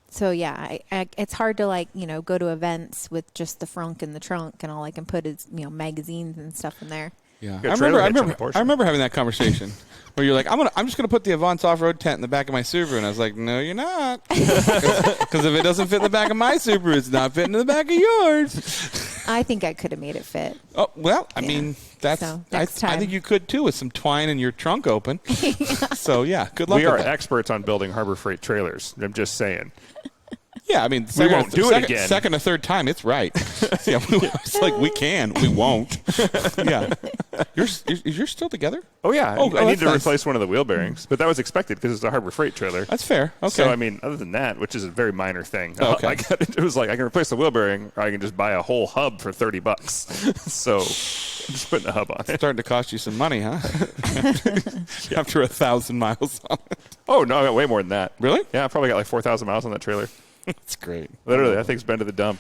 So it's hard to go to events with just the frunk and the trunk, and all I can put is magazines and stuff in there. Yeah, I remember having that conversation where you're like, I'm just gonna put the Avants off-road tent in the back of my Subaru, and I was like, no, you're not, because if it doesn't fit in the back of my Subaru, it's not fitting in the back of yours. I think I could have made it fit. Oh well, I think you could too with some twine and your trunk open. So yeah, good luck. We are with that. experts on building Harbor Freight trailers. I'm just saying. Yeah, we won't do it again. Second or third time, it's right. It's like we can, we won't. Yeah, you're still together? Oh yeah. I need to nice. replace one of the wheel bearings, but that was expected because it's a Harbor Freight trailer. That's fair. Okay. So other than that, which is a very minor thing, okay. It was like I can replace the wheel bearing, or I can just buy a whole hub for $30. So I'm just putting a hub on it. Starting to cost you some money, huh? After 1,000 miles on it. Oh no, I got way more than that. Really? Yeah, I probably got like 4,000 miles on that trailer. That's great. Literally, that thing's been to the dump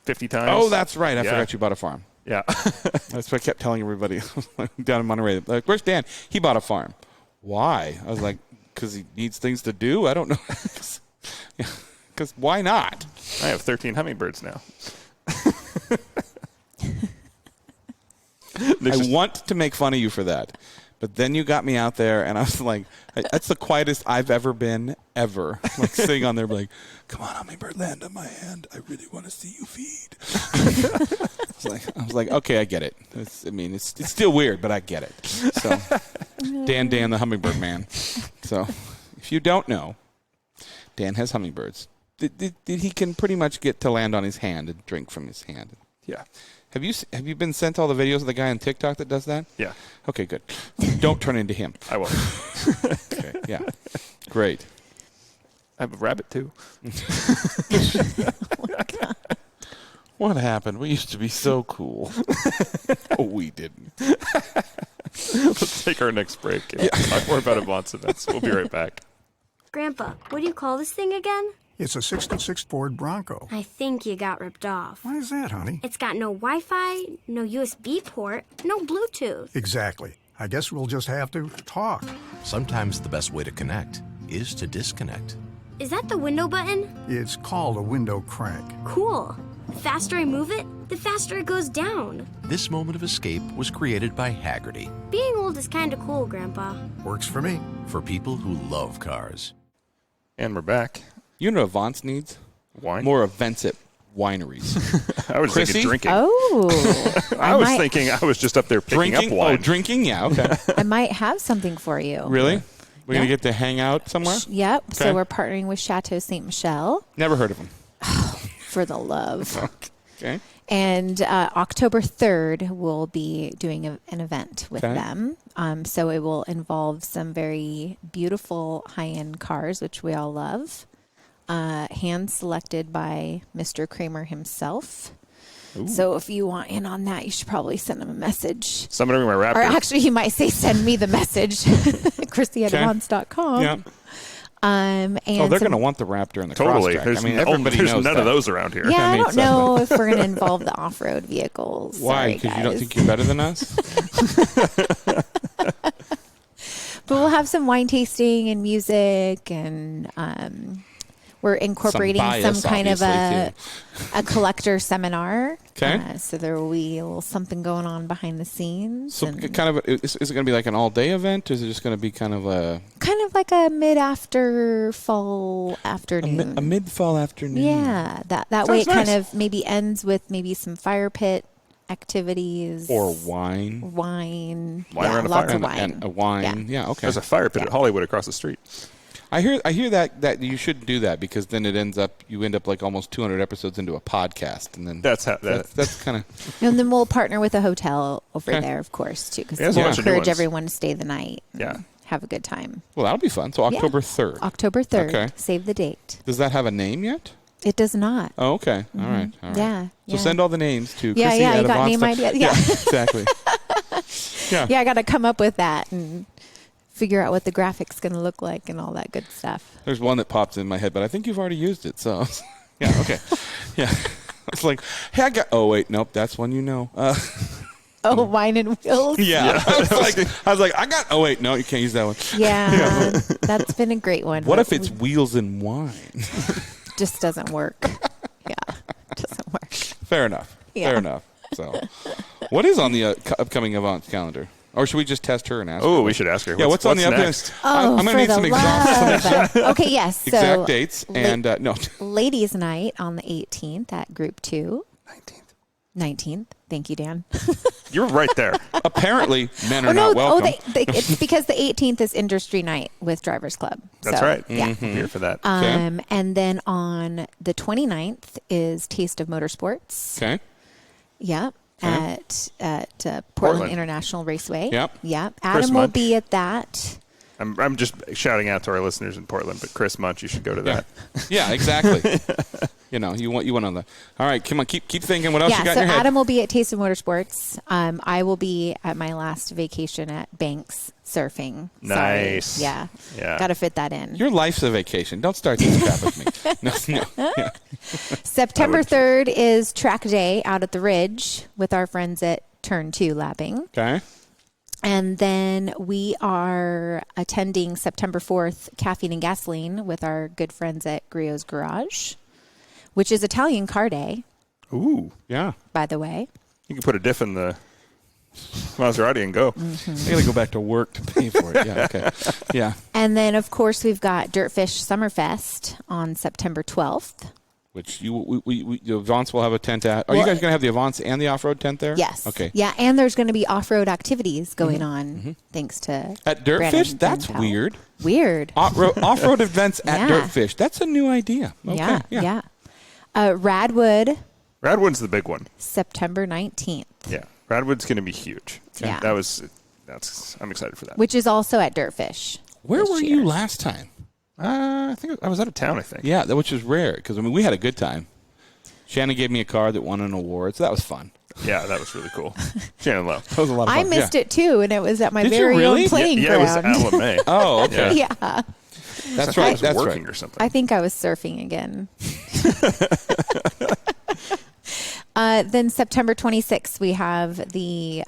50 times. Oh, that's right. I forgot you bought a farm. Yeah. That's what I kept telling everybody down in Monterey. Like, where's Dan? He bought a farm. Why? I was like, because he needs things to do? I don't know. Because why not? I have 13 hummingbirds now. I want to make fun of you for that. But then you got me out there, and I was like, that's the quietest I've ever been, ever. Like sitting on there, like, come on, hummingbird, land on my hand. I really want to see you feed. I was like, okay, I get it. It's still weird, but I get it. So, Dan, the hummingbird man. So, if you don't know, Dan has hummingbirds. He can pretty much get to land on his hand and drink from his hand. Yeah. Have you been sent all the videos of the guy on TikTok that does that? Yeah. Okay, good. Don't turn into him. I won't. Okay, yeah. Great. I have a rabbit, too. What happened? We used to be so cool. Oh, we didn't. Let's take our next break and talk more about Avants events. We'll be right back. Grandpa, what do you call this thing again? It's a 66 Ford Bronco. I think you got ripped off. Why is that, honey? It's got no Wi-Fi, no USB port, no Bluetooth. Exactly. I guess we'll just have to talk. Sometimes the best way to connect is to disconnect. Is that the window button? It's called a window crank. Cool. The faster I move it, the faster it goes down. This moment of escape was created by Haggerty. Being old is kind of cool, Grandpa. Works for me. For people who love cars. And we're back. You know what Avants needs? Wine? More events at wineries. I was Krissy? thinking drinking. Oh. I was thinking I was just up there picking up wine. Oh, drinking? Yeah, okay. I might have something for you. Really? We're going to get to hang out somewhere? Yep. Okay. So we're partnering with Chateau Ste. Michelle. Never heard of them. for the love. Okay. And October 3rd, we'll be doing an event with them. So it will involve some very beautiful high-end cars, which we all love, hand-selected by Mr. Kramer himself. Ooh. So if you want in on that, you should probably send him a message. Somebody bring my Raptor. Or actually, he might say, send me the message. Krissy at Avants.com. Yeah. And they're going to want the Raptor and the totally. Crosstrek. Everybody knows none of those around here. Yeah, I don't know if we're going to involve the off-road vehicles. Why? Because you don't think you're better than us? But we'll have some wine tasting and music, and we're incorporating some kind of a collector seminar. Okay. So there will be a little something going on behind the scenes. So kind of, is it going to be like an all-day event, or is it just going to be kind of like a mid-after fall afternoon? A mid-fall afternoon. Yeah. That way it kind of maybe ends with maybe some fire pit activities. Or wine. Wine around a lots fire. of wine. And a wine. Yeah, okay. There's a fire pit at Hollywood across the street. I hear that you shouldn't do that, because then you end up like almost 200 episodes into a podcast, and then that's kind of. And then we'll partner with a hotel over there, of course, too, because we'll encourage everyone to stay the night. Yeah, have a good time. Well, that'll be fun. So October 3rd. October 3rd. Okay. Save the date. Does that have a name yet? It does not. Oh, okay. All right. Yeah. So send all the names to Krissy Yeah, at you got Avants. name ideas. Yeah, exactly. Yeah, I got to come up with that and figure out what the graphic's going to look like and all that good stuff. There's one that pops in my head, but I think you've already used it. So, yeah, okay. Yeah. It's like, hey, oh, wait, nope, that's one you know. Wine and Wheels? Yeah. I was like, oh, wait, no, you can't use that one. Yeah, that's been a great one. What if it's Wheels and Wine? Just doesn't work. Yeah, doesn't work. Fair enough. So, what is on the upcoming Avants calendar? Or should we just test her and ask her? Oh, we should ask her. Yeah, what's on the upcoming? I'm going to need some exact. Okay, yes. Exact dates. And, no. Ladies' night on the 18th at Group 2. 19th. Thank you, Dan. You're right there. Apparently, men are not welcome. It's because the 18th is Industry Night with Drivers Club. That's right. Yeah. I'm here for that. And then on the 29th is Taste of Motorsports. Okay. Yeah. At Portland International Raceway. Yep. Yeah. Adam will be at that. I'm just shouting out to our listeners in Portland, but Chris Munch, you should go to that. Yeah, exactly. You went on the. All right, come on, keep thinking. What else you got in your head? Adam will be at Taste of Motorsports. I will be at my last vacation at Banks surfing. Nice. Sorry. Yeah. Got to fit that in. Your life's a vacation. Don't start this crap with me. No. Yeah. September 3rd is track day out at the Ridge with our friends at Turn 2 Lapping. Okay. And then we are attending September 4th Caffeine and Gasoline with our good friends at Griot's Garage, which is Italian car day. Ooh. Yeah. By the way. You can put a diff in the Maserati and go. I got to go back to work to pay for it. Yeah, okay. Yeah. And then, of course, we've got Dirtfish Summerfest on September 12th. Which the Avants will have a tent at. Are you guys going to have the Avants and the off-road tent there? Yes. Okay. Yeah, and there's going to be off-road activities going on thanks to at Dirtfish. Brandon That's Pentel. weird. Weird. Off-road events at Dirtfish. That's a new idea. Okay. Yeah. Radwood. Radwood's the big one. September 19th. Yeah. Radwood's going to be huge. Yeah. I'm excited for that. Which is also at Dirtfish. Where were you last time? I think I was out of town, I think. Yeah, which is rare because, we had a good time. Shannon gave me a car that won an award, so that was fun. Yeah, that was really cool. Shannon Lowe. That was a lot of fun. I missed it, too, and it was at my Did very you really? own playing ground. Yeah, it was at LeMay. Oh, okay. Yeah. That's right. That's working or something. I think I was surfing again. Then September 26th, we have the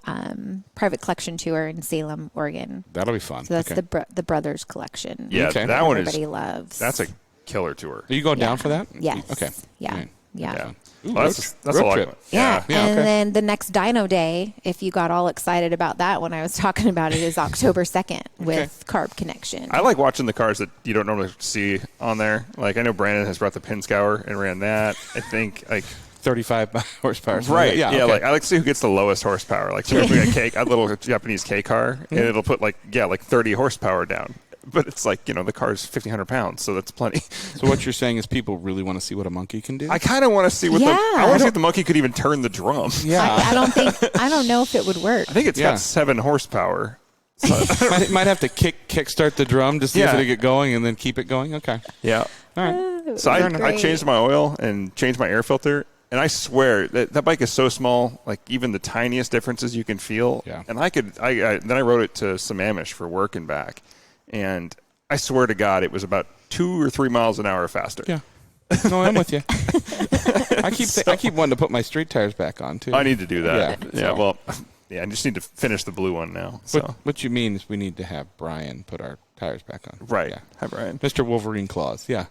private collection tour in Salem, Oregon. That'll be fun. So that's the Brothers collection. Yeah, okay. that one everybody loves. That's a killer tour. Are you going down for that? Yes. Okay. Yeah. Yeah. Ooh, Well, that's a road lot. trip. Yeah. Yeah, And okay. then the next Dino Day, if you got all excited about that when I was talking about it, is October 2nd with Carb Connection. I like watching the cars that you don't normally see on there. Like, I know Brandon has brought the Pinscour and ran that. I think, 35 horsepower. Right. Yeah. Yeah. Okay. Like, I like to see who gets the lowest horsepower. Like, somebody put a little Japanese K car, and it'll put 30 horsepower down. But it's like, the car's 1,500 pounds, so that's plenty. So what you're saying is people really want to see what a monkey can do? I kind of want to see I want to see if the monkey could even turn the drum. Yeah. I don't know if it would work. I think it's got 7 horsepower. So. might have to kickstart the drum to see if it'll get going and then keep it going. Okay. Yeah. All right. So I changed my oil and changed my air filter. And I swear that bike is so small, like even the tiniest differences you can feel. Yeah. And then I rode it to some Amish for work and back. And I swear to God, it was about 2 or 3 miles an hour faster. Yeah. No, I'm with you. I keep wanting to put my street tires back on too. I need to do that. Yeah. Well, I just need to finish the blue one now. So. What you mean is we need to have Brian put our tires back on. Right. Yeah. Hi, Brian. Mr. Wolverine Claus. Yeah.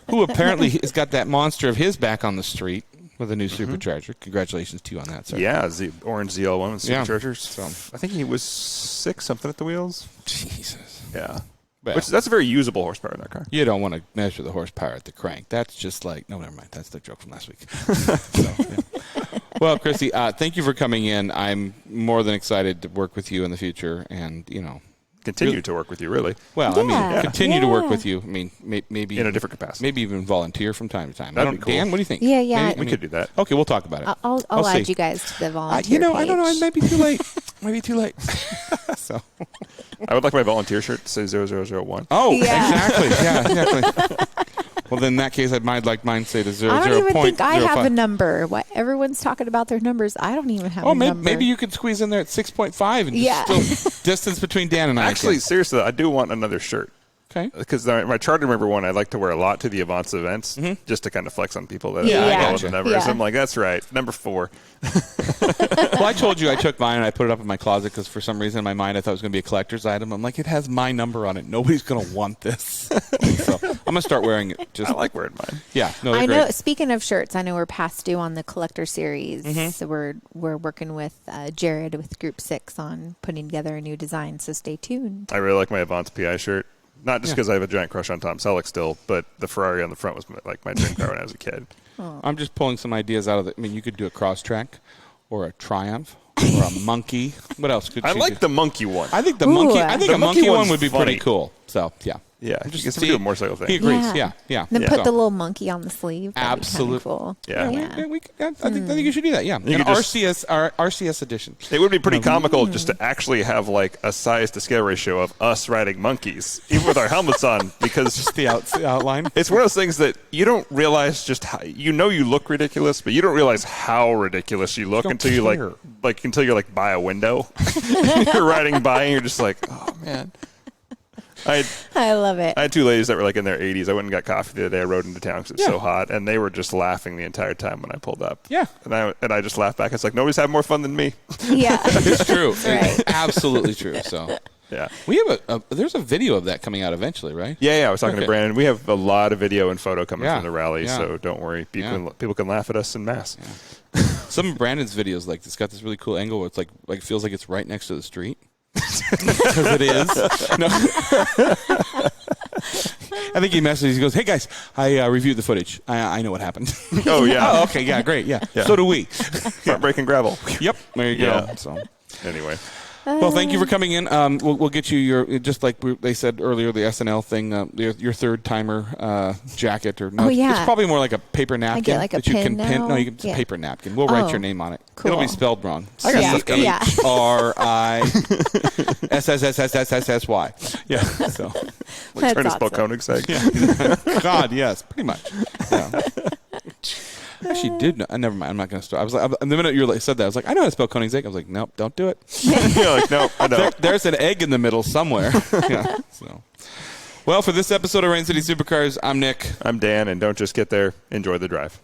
Who apparently has got that monster of his back on the street with a new supercharger. Congratulations to you on that, sir. Yeah, the orange ZL1 with superchargers. So I think he was 6 something at the wheels. Jesus. Yeah. Well, That's a very usable horsepower in that car. You don't want to measure the horsepower at the crank. That's just like, no, never mind. That's the joke from last week. Well, Krissy, thank you for coming in. I'm more than excited to work with you in the future and, Continue to work with you, really. Well, continue to work with you. I mean, maybe in a different capacity. Maybe even volunteer from time to time. That'd be cool. Dan, what do you think? Yeah. We could do that. Okay, we'll talk about it. I'll add see. you guys to the volunteer page. I don't know. It might be too late. So. I would like my volunteer shirt to say 0001. Oh, Yeah. exactly. Yeah, exactly. Well, then in that case, I'd like mine to say the 00.05. I don't even think I have a number. What everyone's talking about their numbers. I don't even have a number. Maybe you could squeeze in there at 6.5 and just still distance between Dan and I. Actually, seriously, I do want another shirt. Okay. Because my charter member one, I like to wear a lot to the Avants events, just to kind of flex on people that Yeah. follow the numbers. Yeah. I'm like, that's right, number 4. Well, I told you I took mine and I put it up in my closet because for some reason in my mind I thought it was going to be a collector's item. I'm like, it has my number on it. Nobody's going to want this. So I'm going to start wearing it. I like wearing mine. Yeah. No, I they're know. great. Speaking of shirts, I know we're past due on the collector series. So we're working with Jared with Group 6 on putting together a new design. So stay tuned. I really like my Avants PI shirt. Not just because I have a giant crush on Tom Selleck still, but the Ferrari on the front was like my dream car when I was a kid. I'm just pulling some ideas out of it. I mean, you could do a cross track or a Triumph or a monkey. What else could you do? I like the monkey one. I think the monkey. I think The a monkey monkey one one's would be funny. pretty cool. So yeah. Yeah, Just you can do a motorcycle thing. He agrees. Yeah. Then Yeah. put So- the little monkey on the sleeve. That'd be Absolute- kinda cool. Yeah. I think you should do that. Yeah. You An could just- RCS edition. It would be pretty comical just to actually have like a size to scale ratio of us riding monkeys, even with our helmets on, because Just the outline. it's one of those things that you don't realize just how you look ridiculous, but you don't realize how ridiculous you look Don't until you care. until you're like by a window. You're riding by and you're just like, oh man. I love it. I had 2 ladies that were like in their 80s. I went and got coffee the other day. I rode into town because it was so hot, and they were just laughing the entire time when I pulled up. Yeah. And I just laughed back. It's like, nobody's having more fun than me. Yeah. It's true. Right. It's absolutely true. So Yeah. we have there's a video of that coming out eventually, right? Yeah, I was talking Okay. to Brandon. We have a lot of video and photo coming Yeah. from the rally, Yeah. so don't worry. People can laugh at us en masse. Some of Brandon's videos, like, it's got this really cool angle where it's like it feels like it's right next to the street. Because it is. No. I think he messages. He goes, "Hey guys, I reviewed the footage. I know what happened." Oh, yeah. Oh, okay. Yeah. Great. Yeah. Yeah. So do we. Front brake and gravel. Yep. There you Yeah. go. So. Anyway. Well, thank you for coming in. We'll get you your, just like they said earlier, the SNL thing, your third timer jacket or no? Oh, yeah. It's probably more like a paper napkin like a that you pin can pin. now? No, you can Yeah. paper napkin. We'll write Oh, your name on it. cool. It'll be spelled wrong. I got stuff coming. Yeah. CHRISSSSSSY. Yeah. So. Like trying to That's spell awesome. Koenigsegg. God, yes, pretty much. Yeah. Actually, did know. Never mind. I'm not going to start. I was like, the minute you said that, I was like, I know how to spell Koenigsegg. I was like, nope, don't do it. You're like, no, I don't. There's an egg in the middle somewhere. Yeah. So, well, for this episode of Rain City Supercars, I'm Nick. I'm Dan, and don't just get there. Enjoy the drive.